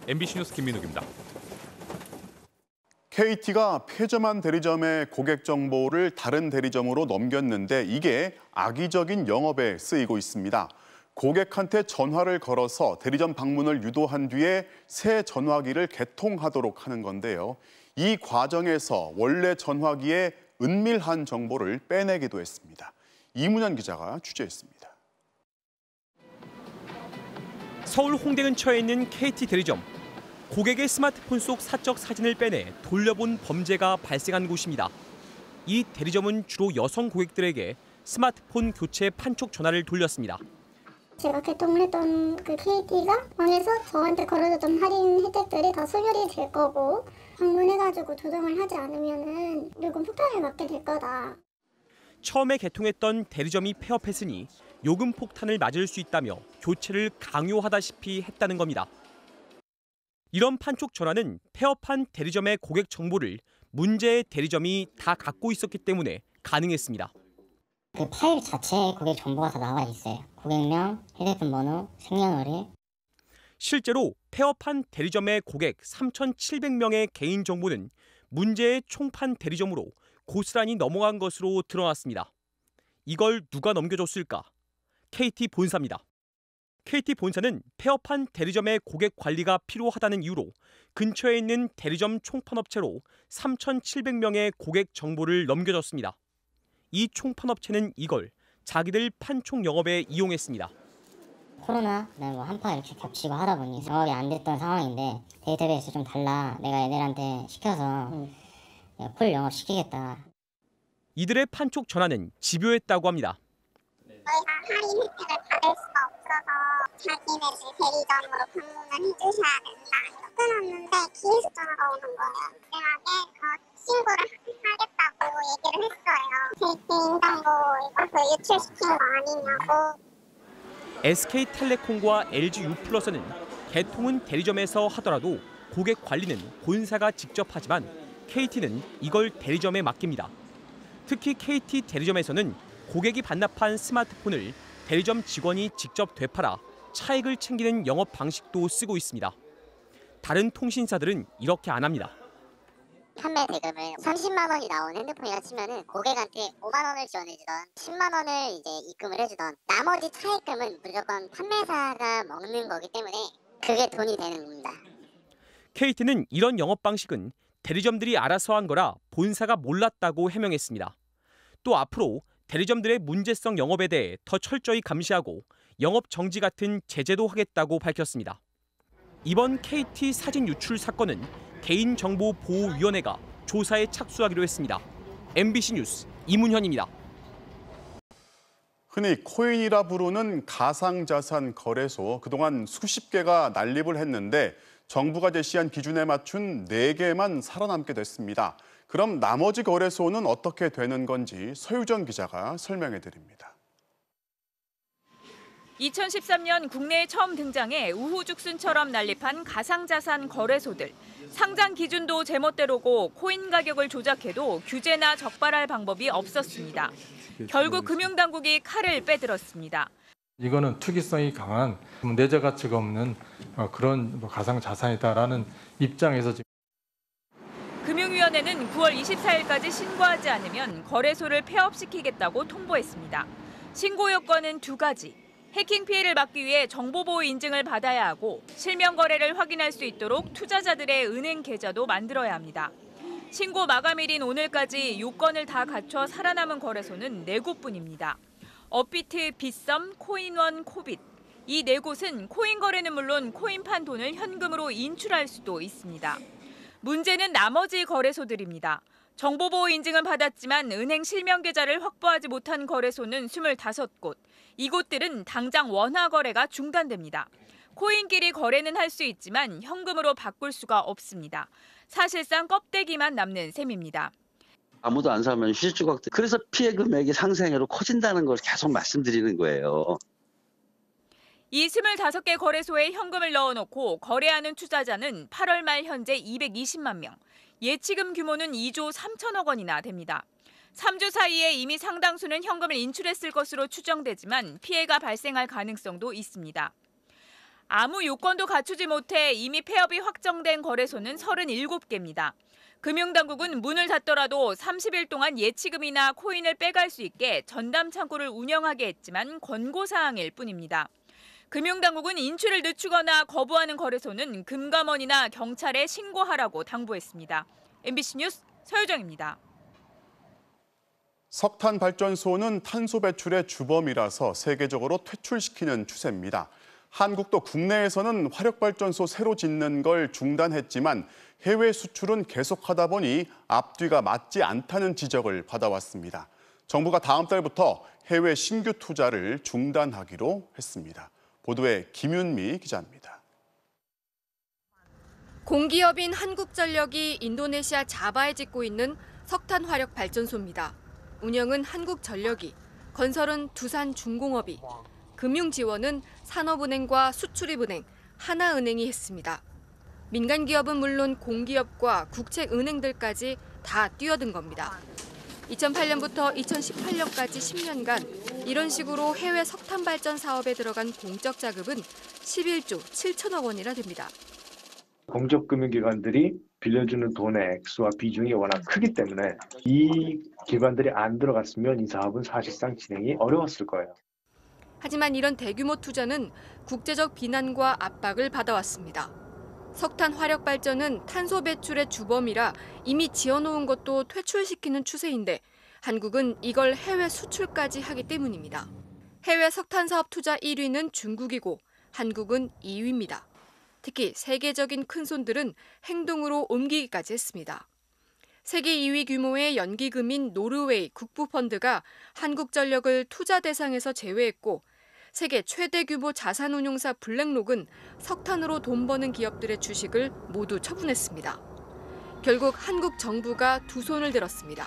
MBC 뉴스 김민욱입니다. KT가 폐점한 대리점의 고객 정보를 다른 대리점으로 넘겼는데 이게 악의적인 영업에 쓰이고 있습니다. 고객한테 전화를 걸어서 대리점 방문을 유도한 뒤에 새 전화기를 개통하도록 하는 건데요. 이 과정에서 원래 전화기에 은밀한 정보를 빼내기도 했습니다. 이문현 기자가 취재했습니다. 서울 홍대 근처에 있는 KT 대리점. 고객의 스마트폰 속 사적 사진을 빼내 돌려본 범죄가 발생한 곳입니다. 이 대리점은 주로 여성 고객들에게 스마트폰 교체 판촉 전화를 돌렸습니다. 제가 개통을 했던 그 KT가 망해서 저한테 걸어줬던 할인 혜택들이 다 소멸이 될 거고 방문해가지고 조정을 하지 않으면은 요금 폭탄을 맞게 될 거다. 처음에 개통했던 대리점이 폐업했으니 요금 폭탄을 맞을 수 있다며 교체를 강요하다시피 했다는 겁니다. 이런 판촉 전화는 폐업한 대리점의 고객 정보를 문제의 대리점이 다 갖고 있었기 때문에 가능했습니다. 그 파일 자체에 고객 정보가 다 나와 있어요. 고객명, 휴대폰 번호, 생년월일. 실제로 폐업한 대리점의 고객 3,700명의 개인 정보는 문제의 총판 대리점으로 고스란히 넘어간 것으로 드러났습니다. 이걸 누가 넘겨줬을까? KT 본사입니다. KT 본사는 폐업한 대리점의 고객 관리가 필요하다는 이유로 근처에 있는 대리점 총판업체로 3,700명의 고객 정보를 넘겨줬습니다. 이 총판업체는 이걸 자기들 판촉 영업에 이용했습니다. 코로나, 뭐 한파 이렇게 겹치고 하다 보니 영업이 안 됐던 상황인데 데이터베이스 좀 달라. 내가 애들한테 시켜서 풀 영업 시키겠다. 이들의 판촉 전화는 집요했다고 합니다. 저희가 할인 혜택을 받을 수가 없어서 자기네들 대리점으로 방문을 해주셔야 된다. 끊었는데 계속 전화가 오는 거예요. 대학에 신고를 하겠다고 얘기를 했어요. 제 개인정보 이것을 유출시킨 거 아니냐고. SK텔레콤과 LG유플러스는 개통은 대리점에서 하더라도 고객 관리는 본사가 직접 하지만 KT는 이걸 대리점에 맡깁니다. 특히 KT 대리점에서는 고객이 반납한 스마트폰을 대리점 직원이 직접 되팔아 차익을 챙기는 영업 방식도 쓰고 있습니다. 다른 통신사들은 이렇게 안 합니다. 판매 대금을 30만 원이 나온 핸드폰이라 치면은 고객한테 5만 원을 지원해주던 10만 원을 이제 입금을 해주던 나머지 차익금은 무조건 판매사가 먹는 거기 때문에 그게 돈이 되는 겁니다. KT는 이런 영업 방식은 대리점들이 알아서 한 거라 본사가 몰랐다고 해명했습니다. 또 앞으로 대리점들의 문제성 영업에 대해 더 철저히 감시하고 영업 정지 같은 제재도 하겠다고 밝혔습니다. 이번 KT 사진 유출 사건은 개인정보보호위원회가 조사에 착수하기로 했습니다. MBC 뉴스 이문현입니다. 흔히 코인이라 부르는 가상자산 거래소, 그동안 수십 개가 난립을 했는데 정부가 제시한 기준에 맞춘 4개만 살아남게 됐습니다. 그럼 나머지 거래소는 어떻게 되는 건지 서유정 기자가 설명해 드립니다. 2013년 국내에 처음 등장해 우후죽순처럼 난립한 가상자산 거래소들. 상장 기준도 제멋대로고 코인 가격을 조작해도 규제나 적발할 방법이 없었습니다. 결국 금융당국이 칼을 빼들었습니다. 이거는 투기성이 강한 내재 가치가 없는 그런 가상자산이다라는 입장에서 지금. 금융위원회는 9월 24일까지 신고하지 않으면 거래소를 폐업시키겠다고 통보했습니다. 신고 요건은 2가지. 해킹 피해를 막기 위해 정보보호 인증을 받아야 하고 실명 거래를 확인할 수 있도록 투자자들의 은행 계좌도 만들어야 합니다. 신고 마감일인 오늘까지 요건을 다 갖춰 살아남은 거래소는 4곳뿐입니다. 업비트, 빗썸, 코인원, 코빗. 이 4곳은 코인 거래는 물론 코인 판 돈을 현금으로 인출할 수도 있습니다. 문제는 나머지 거래소들입니다. 정보보호 인증은 받았지만 은행 실명 계좌를 확보하지 못한 거래소는 25곳. 이곳들은 당장 원화 거래가 중단됩니다. 코인끼리 거래는 할 수 있지만 현금으로 바꿀 수가 없습니다. 사실상 껍데기만 남는 셈입니다. 아무도 안 사면 휴지조각들. 그래서 피해 금액이 상생으로 커진다는 걸 계속 말씀드리는 거예요. 이 25개 거래소에 현금을 넣어놓고 거래하는 투자자는 8월 말 현재 220만 명. 예치금 규모는 2조 3천억 원이나 됩니다. 3주 사이에 이미 상당수는 현금을 인출했을 것으로 추정되지만 피해가 발생할 가능성도 있습니다. 아무 요건도 갖추지 못해 이미 폐업이 확정된 거래소는 37개입니다. 금융당국은 문을 닫더라도 30일 동안 예치금이나 코인을 빼갈 수 있게 전담 창구를 운영하게 했지만 권고사항일 뿐입니다. 금융당국은 인출을 늦추거나 거부하는 거래소는 금감원이나 경찰에 신고하라고 당부했습니다. MBC 뉴스 서유정입니다. 석탄 발전소는 탄소 배출의 주범이라서 세계적으로 퇴출시키는 추세입니다. 한국도 국내에서는 화력발전소 새로 짓는 걸 중단했지만 해외 수출은 계속하다 보니 앞뒤가 맞지 않다는 지적을 받아왔습니다. 정부가 다음 달부터 해외 신규 투자를 중단하기로 했습니다. 보도에 김윤미 기자입니다. 공기업인 한국전력이 인도네시아 자바에 짓고 있는 석탄 화력 발전소입니다. 운영은 한국전력이, 건설은 두산중공업이, 금융 지원은 산업은행과 수출입은행, 하나은행이 했습니다. 민간 기업은 물론 공기업과 국책은행들까지 다 뛰어든 겁니다. 2008년부터 2018년까지 10년간 이런 식으로 해외 석탄 발전 사업에 들어간 공적 자금은 11조 7천억 원이나 됩니다. 공적 금융기관들이 빌려주는 돈의 액수와 비중이 워낙 크기 때문에 이 기관들이 안 들어갔으면 이 사업은 사실상 진행이 어려웠을 거예요. 하지만 이런 대규모 투자는 국제적 비난과 압박을 받아왔습니다. 석탄 화력 발전은 탄소 배출의 주범이라 이미 지어놓은 것도 퇴출시키는 추세인데 한국은 이걸 해외 수출까지 하기 때문입니다. 해외 석탄 사업 투자 1위는 중국이고 한국은 2위입니다. 특히 세계적인 큰손들은 행동으로 옮기기까지 했습니다. 세계 2위 규모의 연기금인 노르웨이 국부펀드가 한국전력을 투자 대상에서 제외했고 세계 최대 규모 자산운용사 블랙록은 석탄으로 돈 버는 기업들의 주식을 모두 처분했습니다. 결국 한국 정부가 두 손을 들었습니다.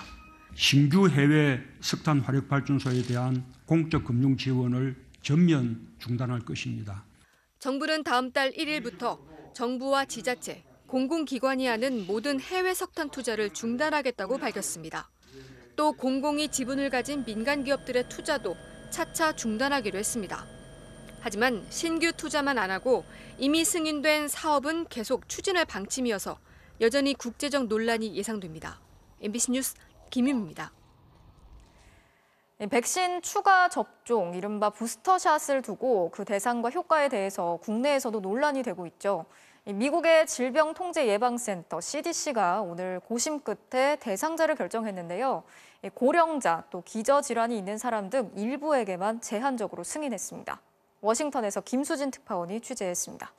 신규 해외 석탄 화력 발전소에 대한 공적 금융 지원을 전면 중단할 것입니다. 정부는 다음 달 1일부터 정부와 지자체, 공공기관이 하는 모든 해외 석탄 투자를 중단하겠다고 밝혔습니다. 또 공공이 지분을 가진 민간 기업들의 투자도 차차 중단하기로 했습니다. 하지만 신규 투자만 안 하고 이미 승인된 사업은 계속 추진할 방침이어서 여전히 국제적 논란이 예상됩니다. MBC 뉴스 김윤미입니다. 백신 추가 접종, 이른바 부스터샷을 두고 그 대상과 효과에 대해서 국내에서도 논란이 되고 있죠. 미국의 질병통제예방센터 CDC가 오늘 고심 끝에 대상자를 결정했는데요. 고령자, 또 기저질환이 있는 사람 등 일부에게만 제한적으로 승인했습니다. 워싱턴에서 김수진 특파원이 취재했습니다.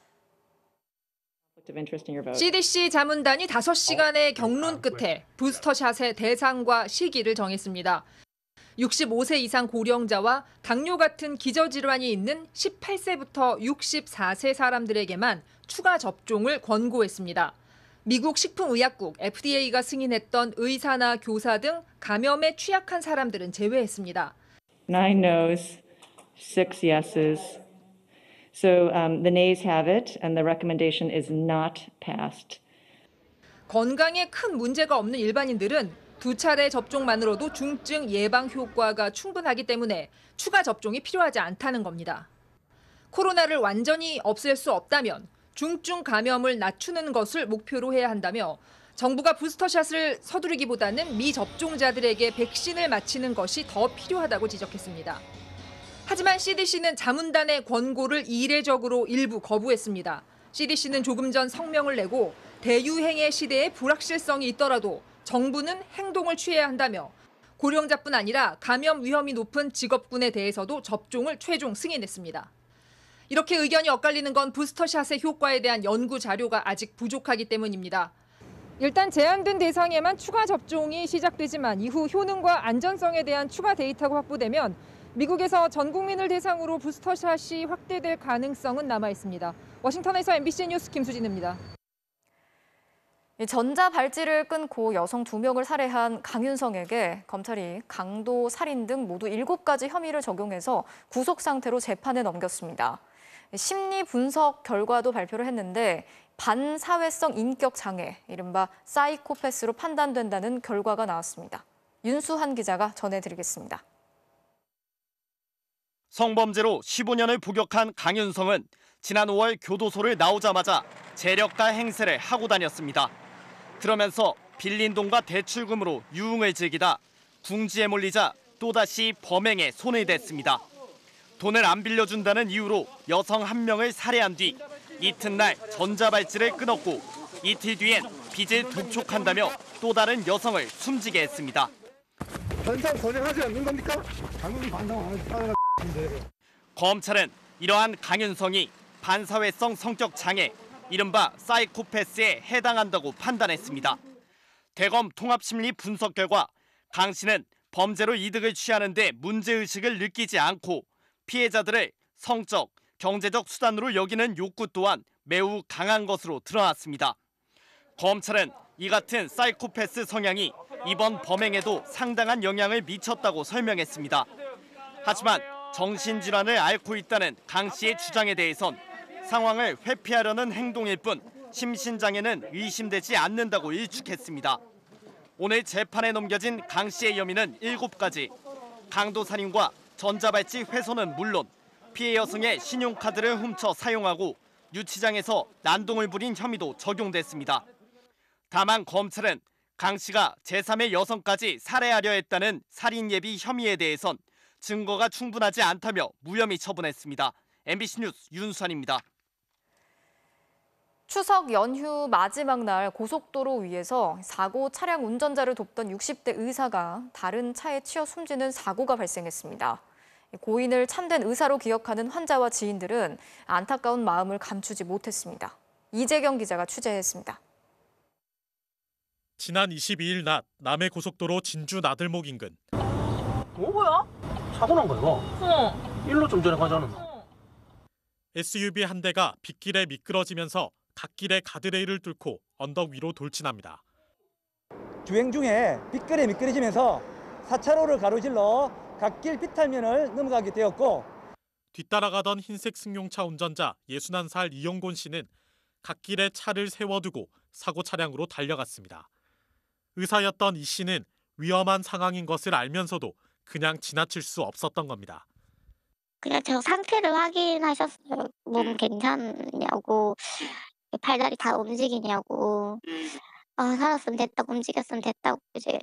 CDC 자문단이 5시간의 경론 끝에 부스터샷의 대상과 시기를 정했습니다. 65세 이상 고령자와 당뇨 같은 기저질환이 있는 18세부터 64세 사람들에게만 추가 접종을 권고했습니다. 미국 식품의약국 FDA가 승인했던 의사나 교사 등 감염에 취약한 사람들은 제외했습니다. 9 knows 6 yeses. So the nays have it, and the recommendation is not passed. 건강에 큰 문제가 없는 일반인들은 2차례 접종만으로도 중증 예방 효과가 충분하기 때문에 추가 접종이 필요하지 않다는 겁니다. 코로나를 완전히 없앨 수 없다면 중증 감염을 낮추는 것을 목표로 해야 한다며 정부가 부스터샷을 서두르기보다는 미접종자들에게 백신을 맞히는 것이 더 필요하다고 지적했습니다. 하지만 CDC는 자문단의 권고를 이례적으로 일부 거부했습니다. CDC는 조금 전 성명을 내고 대유행의 시대에 불확실성이 있더라도 정부는 행동을 취해야 한다며 고령자뿐 아니라 감염 위험이 높은 직업군에 대해서도 접종을 최종 승인했습니다. 이렇게 의견이 엇갈리는 건 부스터샷의 효과에 대한 연구 자료가 아직 부족하기 때문입니다. 일단 제한된 대상에만 추가 접종이 시작되지만 이후 효능과 안전성에 대한 추가 데이터가 확보되면 미국에서 전 국민을 대상으로 부스터샷이 확대될 가능성은 남아 있습니다. 워싱턴에서 MBC 뉴스 김수진입니다. 전자발찌를 끊고 여성 2명을 살해한 강윤성에게 검찰이 강도, 살인 등 모두 7가지 혐의를 적용해서 구속 상태로 재판에 넘겼습니다. 심리 분석 결과도 발표를 했는데 반사회성 인격 장애, 이른바 사이코패스로 판단된다는 결과가 나왔습니다. 윤수한 기자가 전해드리겠습니다. 성범죄로 15년을 복역한 강윤성은 지난 5월 교도소를 나오자마자 재력가 행세를 하고 다녔습니다. 그러면서 빌린 돈과 대출금으로 유흥을 즐기다 궁지에 몰리자 또다시 범행에 손을 댔습니다. 돈을 안 빌려준다는 이유로 여성 1명을 살해한 뒤 이튿날 전자발찌를 끊었고 이틀 뒤엔 빚을 독촉한다며 또 다른 여성을 숨지게 했습니다. 변상 권행하지 않는 겁니까? 당연히 반성하는 검찰은 이러한 강윤성이 반사회성 성격 장애, 이른바 사이코패스에 해당한다고 판단했습니다. 대검 통합심리 분석 결과 강 씨는 범죄로 이득을 취하는 데 문제의식을 느끼지 않고 피해자들을 성적, 경제적 수단으로 여기는 욕구 또한 매우 강한 것으로 드러났습니다. 검찰은 이 같은 사이코패스 성향이 이번 범행에도 상당한 영향을 미쳤다고 설명했습니다. 하지만 정신질환을 앓고 있다는 강 씨의 주장에 대해선 상황을 회피하려는 행동일 뿐 심신장애는 의심되지 않는다고 일축했습니다. 오늘 재판에 넘겨진 강 씨의 혐의는 7가지. 강도살인과 전자발찌 훼손은 물론 피해 여성의 신용카드를 훔쳐 사용하고 유치장에서 난동을 부린 혐의도 적용됐습니다. 다만 검찰은 강 씨가 제3의 여성까지 살해하려 했다는 살인 예비 혐의에 대해선 증거가 충분하지 않다며 무혐의 처분했습니다. MBC 뉴스 윤수환입니다. 추석 연휴 마지막 날 고속도로 위에서 사고 차량 운전자를 돕던 60대 의사가 다른 차에 치여 숨지는 사고가 발생했습니다. 고인을 참된 의사로 기억하는 환자와 지인들은 안타까운 마음을 감추지 못했습니다. 이재경 기자가 취재했습니다. 지난 22일 낮 남해고속도로 진주 나들목 인근. 뭐야? 사고 난 거야. 일로 좀 전에 가자는. SUV 한 대가 빗길에 미끄러지면서 갓길에 가드레일을 뚫고 언덕 위로 돌진합니다. 주행 중에 빗길에 미끄러지면서 4차로를 가로질러 갓길 비탈면을 넘어가게 되었고, 뒤따라가던 흰색 승용차 운전자 61살 이영곤 씨는 갓길에 차를 세워두고 사고 차량으로 달려갔습니다. 의사였던 이 씨는 위험한 상황인 것을 알면서도 그냥 지나칠 수 없었던 겁니다. 그냥 저 상태를 확인하셨어요. 몸 괜찮냐고, 팔다리 다 움직이냐고, 살았으면 됐다고, 움직였으면 됐다고 이제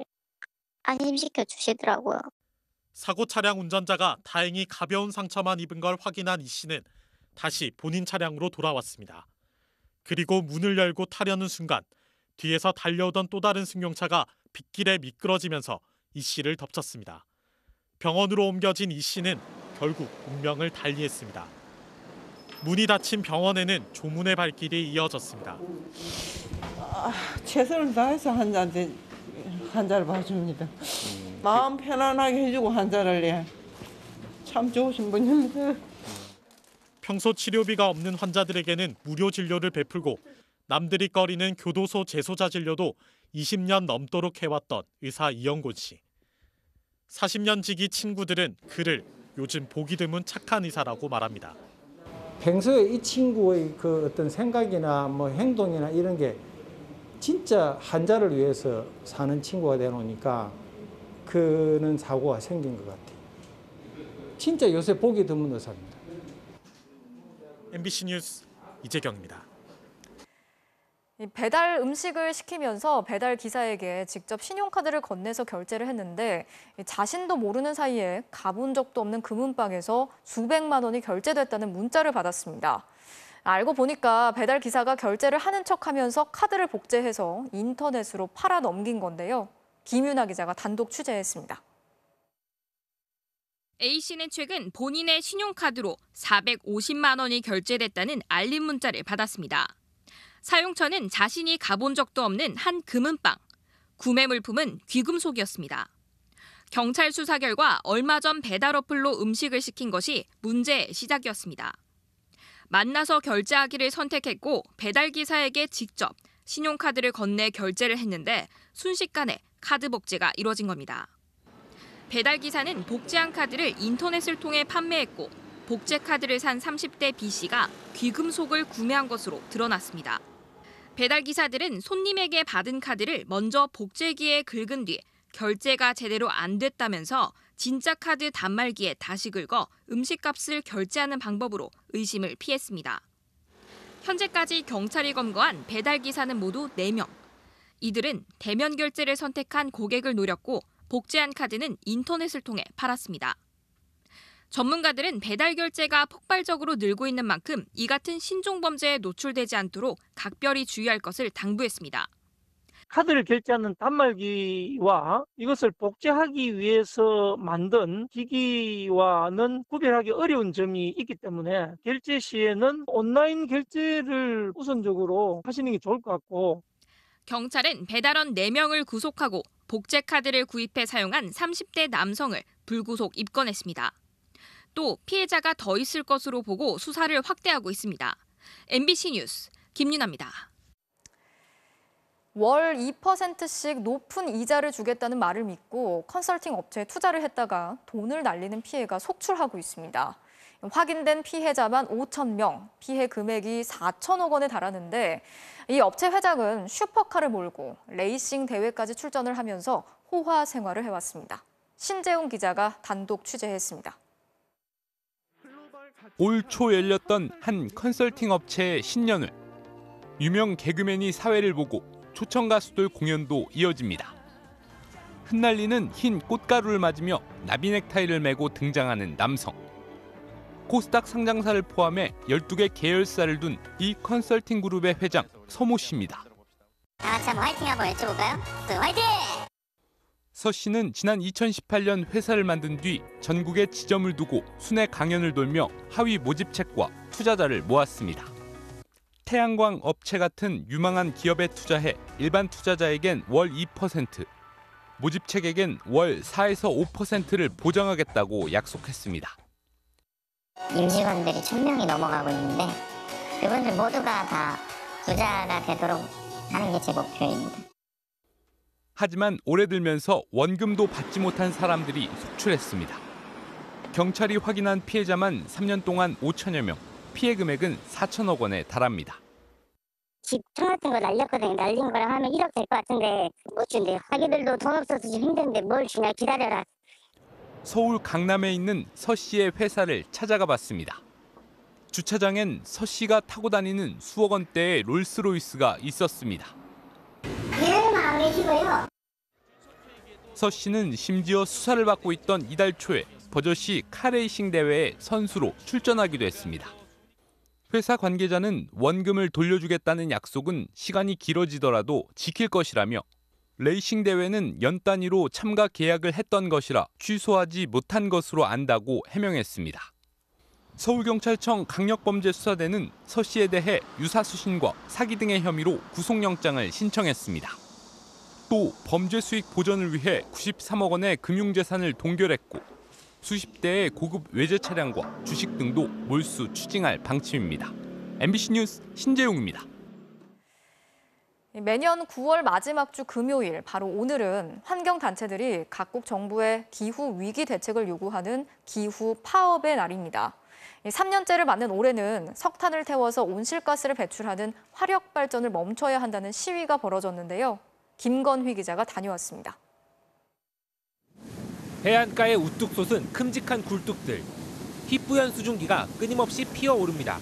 안심시켜 주시더라고요. 사고 차량 운전자가 다행히 가벼운 상처만 입은 걸 확인한 이 씨는 다시 본인 차량으로 돌아왔습니다. 그리고 문을 열고 타려는 순간 뒤에서 달려오던 또 다른 승용차가 빗길에 미끄러지면서 이 씨를 덮쳤습니다. 병원으로 옮겨진 이 씨는 결국 운명을 달리했습니다. 문이 닫힌 병원에는 조문의 발길이 이어졌습니다. 최선을 다해서 환자를 봐줍니다. 마음 편안하게 해주고 환자를 참 좋으신 분입니다. 평소 치료비가 없는 환자들에게는 무료 진료를 베풀고 남들이 꺼리는 교도소 재소자 진료도 20년 넘도록 해왔던 의사 이영곤 씨. 40년 지기 친구들은 그를 요즘 보기 드문 착한 의사라고 말합니다. 평소에 이 친구의 그 어떤 생각이나 뭐 행동이나 이런 게 진짜 환자를 위해서 사는 친구가 되놓으니까 그런 사고가 생긴 것 같아요. 진짜 요새 보기 드문 의사입니다. MBC 뉴스 이재경입니다. 배달 음식을 시키면서 배달 기사에게 직접 신용카드를 건네서 결제를 했는데 자신도 모르는 사이에 가본 적도 없는 금은방에서 수백만 원이 결제됐다는 문자를 받았습니다. 알고 보니까 배달 기사가 결제를 하는 척하면서 카드를 복제해서 인터넷으로 팔아 넘긴 건데요. 김윤아 기자가 단독 취재했습니다. A씨는 최근 본인의 신용카드로 450만 원이 결제됐다는 알림 문자를 받았습니다. 사용처는 자신이 가본 적도 없는 한 금은방. 구매 물품은 귀금속이었습니다. 경찰 수사 결과 얼마 전 배달 어플로 음식을 시킨 것이 문제의 시작이었습니다. 만나서 결제하기를 선택했고 배달 기사에게 직접 신용카드를 건네 결제를 했는데 순식간에 카드 복제가 이뤄진 겁니다. 배달 기사는 복제한 카드를 인터넷을 통해 판매했고 복제 카드를 산 30대 B씨가 귀금속을 구매한 것으로 드러났습니다. 배달 기사들은 손님에게 받은 카드를 먼저 복제기에 긁은 뒤 결제가 제대로 안 됐다면서 진짜 카드 단말기에 다시 긁어 음식값을 결제하는 방법으로 의심을 피했습니다. 현재까지 경찰이 검거한 배달 기사는 모두 4명. 이들은 대면 결제를 선택한 고객을 노렸고 복제한 카드는 인터넷을 통해 팔았습니다. 전문가들은 배달 결제가 폭발적으로 늘고 있는 만큼 이 같은 신종 범죄에 노출되지 않도록 각별히 주의할 것을 당부했습니다. 카드를 결제하는 단말기와 이것을 복제하기 위해서 만든 기기와는 구별하기 어려운 점이 있기 때문에 결제 시에는 온라인 결제를 우선적으로 하시는 게 좋을 것 같고. 경찰은 배달원 4명을 구속하고 복제 카드를 구입해 사용한 30대 남성을 불구속 입건했습니다. 또 피해자가 더 있을 것으로 보고 수사를 확대하고 있습니다. MBC 뉴스 김윤아입니다. 월 2%씩 높은 이자를 주겠다는 말을 믿고 컨설팅 업체에 투자를 했다가 돈을 날리는 피해가 속출하고 있습니다. 확인된 피해자만 5천 명, 피해 금액이 4천억 원에 달하는데 이 업체 회장은 슈퍼카를 몰고 레이싱 대회까지 출전을 하면서 호화 생활을 해왔습니다. 신재웅 기자가 단독 취재했습니다. 올 초 열렸던 한 컨설팅 업체의 신년회. 유명 개그맨이 사회를 보고 초청 가수들 공연도 이어집니다. 흩날리는 흰 꽃가루를 맞으며 나비 넥타이를 메고 등장하는 남성. 코스닥 상장사를 포함해 12개 계열사를 둔 이 컨설팅 그룹의 회장 서모 씨입니다. 다 같이 한번 화이팅 한번 외쳐볼까요? 화이팅! 서 씨는 지난 2018년 회사를 만든 뒤 전국에 지점을 두고 순회 강연을 돌며 하위 모집책과 투자자를 모았습니다. 태양광 업체 같은 유망한 기업에 투자해 일반 투자자에겐 월 2%, 모집책에겐 월 4에서 5%를 보장하겠다고 약속했습니다. 임직원들이 1,000명이 넘어가고 있는데 그분들 모두가 다 부자가 되도록 하는 게 제 목표입니다. 하지만 올해 들면서 원금도 받지 못한 사람들이 속출했습니다. 경찰이 확인한 피해자만 3년 동안 5천여 명, 피해 금액은 4천억 원에 달합니다. 집 같은 거 날렸거든요. 날린 거랑 하면 1억 될 것 같은데 못 준대요. 자기들도 돈 없어서 좀 힘든데 뭘 주냐 기다려라. 서울 강남에 있는 서 씨의 회사를 찾아가 봤습니다. 주차장엔 서 씨가 타고 다니는 수억 원대의 롤스로이스가 있었습니다. 이러면 안 계시고요. 서 씨는 심지어 수사를 받고 있던 이달 초에 버젓이 카레이싱 대회에 선수로 출전하기도 했습니다. 회사 관계자는 원금을 돌려주겠다는 약속은 시간이 길어지더라도 지킬 것이라며 레이싱 대회는 연 단위로 참가 계약을 했던 것이라 취소하지 못한 것으로 안다고 해명했습니다. 서울경찰청 강력범죄수사대는 서 씨에 대해 유사수신과 사기 등의 혐의로 구속영장을 신청했습니다. 또 범죄 수익 보전을 위해 93억 원의 금융재산을 동결했고 수십 대의 고급 외제 차량과 주식 등도 몰수 추징할 방침입니다. MBC 뉴스 신재용입니다. 매년 9월 마지막 주 금요일, 바로 오늘은 환경단체들이 각국 정부의 기후 위기 대책을 요구하는 기후 파업의 날입니다. 3년째를 맞는 올해는 석탄을 태워서 온실가스를 배출하는 화력발전을 멈춰야 한다는 시위가 벌어졌는데요. 김건휘 기자가 다녀왔습니다. 해안가에 우뚝 솟은 큼직한 굴뚝들. 희뿌연 수증기가 끊임없이 피어오릅니다.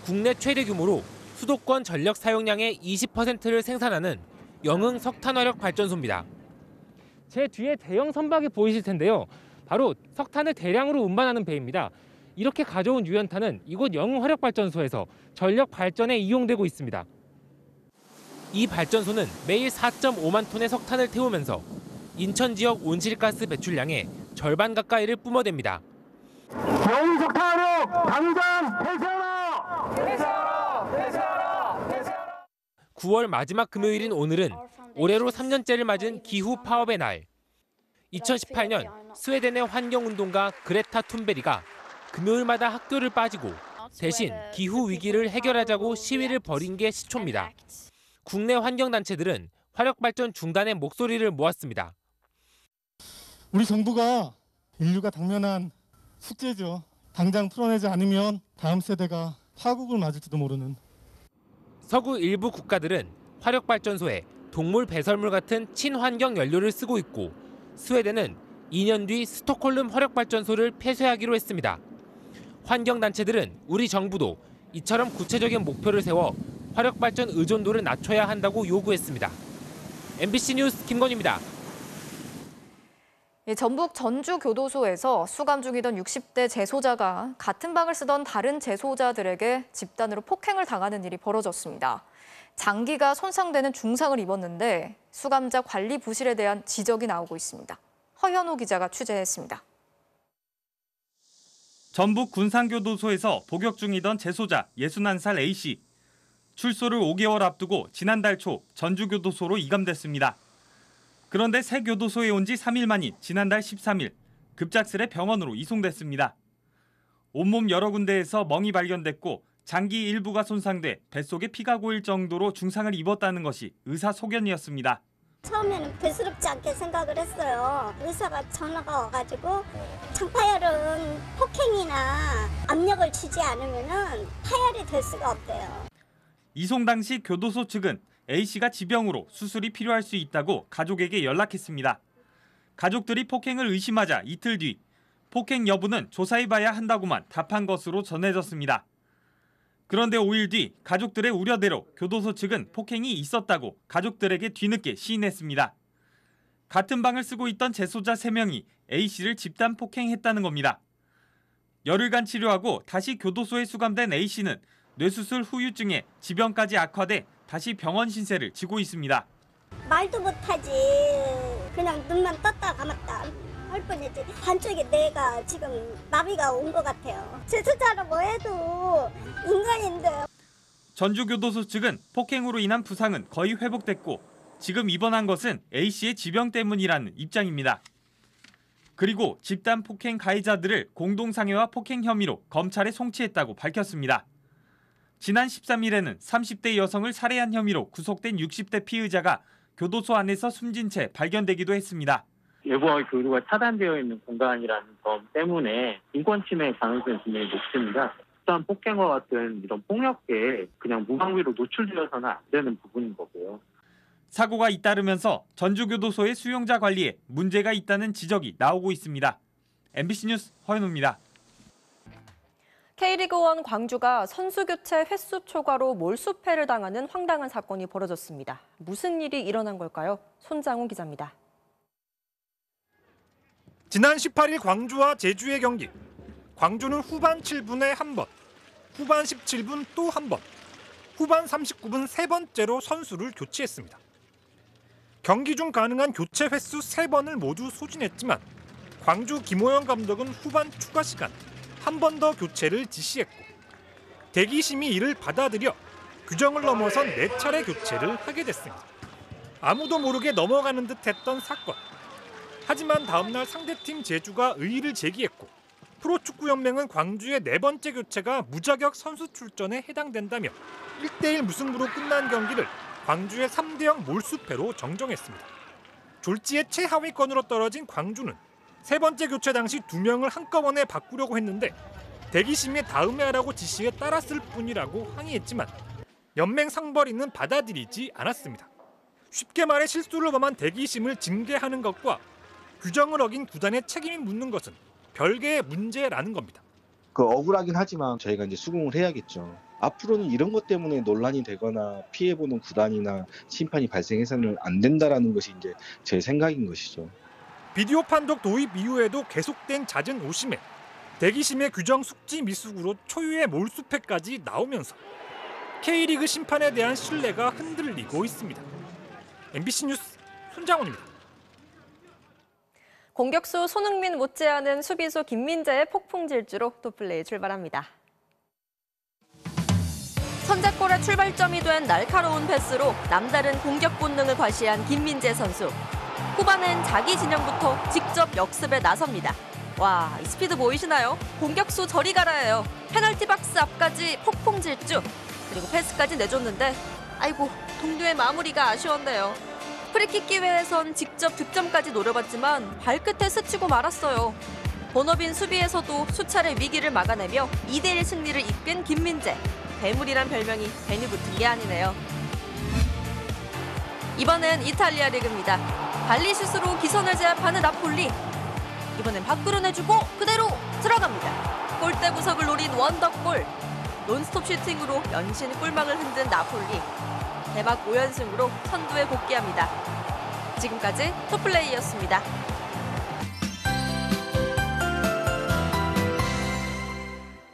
국내 최대 규모로 수도권 전력 사용량의 20%를 생산하는 영흥 석탄화력 발전소입니다. 제 뒤에 대형 선박이 보이실 텐데요. 바로 석탄을 대량으로 운반하는 배입니다. 이렇게 가져온 유연탄은 이곳 영흥 화력 발전소에서 전력 발전에 이용되고 있습니다. 이 발전소는 매일 4.5만 톤의 석탄을 태우면서 인천 지역 온실가스 배출량의 절반 가까이를 뿜어댑니다. 영흥 석탄화력 당장 폐쇄하라! 폐쇄하라! 폐쇄하라! 폐쇄하라! 9월 마지막 금요일인 오늘은 올해로 3년째를 맞은 기후 파업의 날. 2018년 스웨덴의 환경운동가 그레타 툰베리가 금요일마다 학교를 빠지고 대신 기후 위기를 해결하자고 시위를 벌인 게 시초입니다. 국내 환경단체들은 화력발전 중단의 목소리를 모았습니다. 우리 정부가 인류가 당면한 숙제죠. 당장 풀어내지 않으면 다음 세대가 파국을 맞을지도 모르는. 서구 일부 국가들은 화력발전소에 동물 배설물 같은 친환경 연료를 쓰고 있고 스웨덴은 2년 뒤 스톡홀름 화력발전소를 폐쇄하기로 했습니다. 환경단체들은 우리 정부도 이처럼 구체적인 목표를 세워 화력발전 의존도를 낮춰야 한다고 요구했습니다. MBC 뉴스 김건희입니다. 전북 전주교도소에서 수감 중이던 60대 재소자가 같은 방을 쓰던 다른 재소자들에게 집단으로 폭행을 당하는 일이 벌어졌습니다. 장기가 손상되는 중상을 입었는데 수감자 관리 부실에 대한 지적이 나오고 있습니다. 허현호 기자가 취재했습니다. 전북 군산교도소에서 복역 중이던 재소자 61살 A씨. 출소를 5개월 앞두고 지난달 초 전주교도소로 이감됐습니다. 그런데 새 교도소에 온 지 3일 만인 지난달 13일 급작스레 병원으로 이송됐습니다. 온몸 여러 군데에서 멍이 발견됐고 장기 일부가 손상돼 뱃속에 피가 고일 정도로 중상을 입었다는 것이 의사 소견이었습니다. 처음에는 대수롭지 않게 생각을 했어요. 의사가 전화가 와가지고 장파열은 폭행이나 압력을 주지 않으면 파열이 될 수가 없대요. 이송 당시 교도소 측은 A씨가 지병으로 수술이 필요할 수 있다고 가족에게 연락했습니다. 가족들이 폭행을 의심하자 이틀 뒤 폭행 여부는 조사해봐야 한다고만 답한 것으로 전해졌습니다. 그런데 5일 뒤 가족들의 우려대로 교도소 측은 폭행이 있었다고 가족들에게 뒤늦게 시인했습니다. 같은 방을 쓰고 있던 재소자 3명이 A씨를 집단 폭행했다는 겁니다. 열흘간 치료하고 다시 교도소에 수감된 A씨는 뇌수술 후유증에 지병까지 악화돼 다시 병원 신세를 지고 있습니다. 말도 못하지. 그냥 눈만 떴다 감았다 할 뻔했지. 한쪽에 뇌가 지금 마비가 온 것 같아요. 재소자라고 해도 인간인데. 전주교도소 측은 폭행으로 인한 부상은 거의 회복됐고 지금 입원한 것은 A씨의 지병 때문이라는 입장입니다. 그리고 집단 폭행 가해자들을 공동상해와 폭행 혐의로 검찰에 송치했다고 밝혔습니다. 지난 13일에는 30대 여성을 살해한 혐의로 구속된 60대 피의자가 교도소 안에서 숨진 채 발견되기도 했습니다. 외부와 교류가 차단되어 있는 공간이라는 점 때문에 인권 침해 가능성이 굉장히 높습니다. 집단 폭행과 같은 이런 폭력에 그냥 무방비로 노출되어서는 안 되는 부분인 거고요. 사고가 잇따르면서 전주교도소의 수용자 관리에 문제가 있다는 지적이 나오고 있습니다. MBC 뉴스 허현우입니다. K리그1 광주가 선수 교체 횟수 초과로 몰수패를 당하는 황당한 사건이 벌어졌습니다. 무슨 일이 일어난 걸까요? 손장훈 기자입니다. 지난 18일 광주와 제주의 경기. 광주는 후반 7분에 한 번, 후반 17분 또 한 번, 후반 39분 세 번째로 선수를 교체했습니다. 경기 중 가능한 교체 횟수 3번을 모두 소진했지만 광주 김호영 감독은 후반 추가 시간 한 번 더 교체를 지시했고 대기심이 이를 받아들여 규정을 넘어선 4차례 교체를 하게 됐습니다. 아무도 모르게 넘어가는 듯했던 사건. 하지만 다음 날 상대팀 제주가 의의를 제기했고 프로축구연맹은 광주의 4번째 교체가 무자격 선수 출전에 해당된다며 1대1 무승부로 끝난 경기를 광주의 3대형 몰수패로 정정했습니다. 졸지에 최하위권으로 떨어진 광주는 세 번째 교체 당시 2명을 한꺼번에 바꾸려고 했는데 대기심에 다음에 하라고 지시에 따랐을 뿐이라고 항의했지만 연맹 상벌이는 받아들이지 않았습니다. 쉽게 말해 실수를 범한 대기심을 징계하는 것과 규정을 어긴 구단의 책임이 묻는 것은 별개의 문제라는 겁니다. 억울하긴 하지만 저희가 이제 수긍을 해야겠죠. 앞으로는 이런 것 때문에 논란이 되거나 피해보는 구단이나 심판이 발생해서는 안 된다라는 것이 이제 제 생각인 것이죠. 비디오 판독 도입 이후에도 계속된 잦은 오심에 대기심의 규정 숙지 미숙으로 초유의 몰수패까지 나오면서 K리그 심판에 대한 신뢰가 흔들리고 있습니다. MBC 뉴스 손장훈입니다. 공격수 손흥민 못지않은 수비수 김민재의 폭풍 질주로 또 플레이 출발합니다. 선제골의 출발점이 된 날카로운 패스로 남다른 공격 본능을 과시한 김민재 선수. 후반엔 자기 진영부터 직접 역습에 나섭니다. 와, 이 스피드 보이시나요? 공격수 저리 가라예요. 페널티 박스 앞까지 폭풍 질주. 그리고 패스까지 내줬는데 아이고, 동료의 마무리가 아쉬웠네요. 프리킥 기회에선 직접 득점까지 노려봤지만 발끝에 스치고 말았어요. 본업인 수비에서도 수차례 위기를 막아내며 2대1 승리를 이끈 김민재. 괴물이란 별명이 괜히 붙은 게 아니네요. 이번엔 이탈리아 리그입니다. 발리슛으로 기선을 제압하는 나폴리. 이번엔 밖으로 내주고 그대로 들어갑니다. 골대 구석을 노린 원더골. 논스톱 슈팅으로 연신 골망을 흔든 나폴리. 대막 5연승으로 선두에 복귀합니다. 지금까지 투플레이였습니다.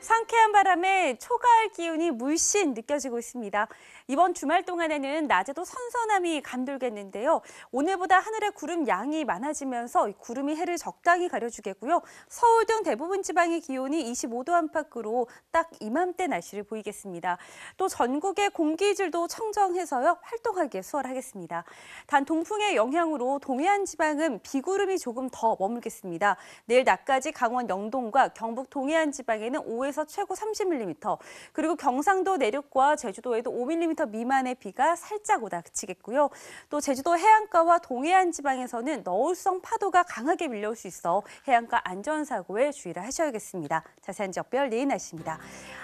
상쾌한 바람에 초가을 기운이 물씬 느껴지고 있습니다. 이번 주말 동안에는 낮에도 선선함이 감돌겠는데요. 오늘보다 하늘에 구름 양이 많아지면서 구름이 해를 적당히 가려주겠고요. 서울 등 대부분 지방의 기온이 25도 안팎으로 딱 이맘때 날씨를 보이겠습니다. 또 전국의 공기질도 청정해서요. 활동하기에 수월하겠습니다. 단 동풍의 영향으로 동해안 지방은 비구름이 조금 더 머물겠습니다. 내일 낮까지 강원 영동과 경북 동해안 지방에는 5에서 최고 30mm, 그리고 경상도 내륙과 제주도에도 5mm 미만의 비가 살짝 오다 그치겠고요. 또 제주도 해안가와 동해안 지방에서는 너울성 파도가 강하게 밀려올 수 있어 해안가 안전사고에 주의를 하셔야겠습니다. 자세한 지역별 내일 날씨입니다.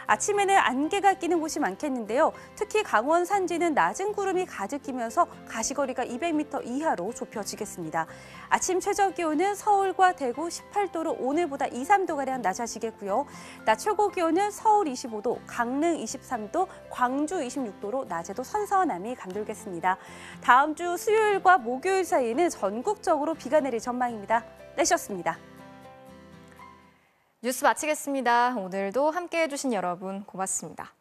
아침에는 안개가 끼는 곳이 많겠는데요. 특히 강원 산지는 낮은 구름이 가득 끼면서 가시거리가 200m 이하로 좁혀지겠습니다. 아침 최저 기온은 서울과 대구 18도로 오늘보다 2, 3도가량 낮아지겠고요. 낮 최고 기온은 서울 25도, 강릉 23도, 광주 26도로 낮에도 선선함이 감돌겠습니다. 다음 주 수요일과 목요일 사이에는 전국적으로 비가 내릴 전망입니다. 날씨였습니다. 뉴스 마치겠습니다. 오늘도 함께해 주신 여러분 고맙습니다.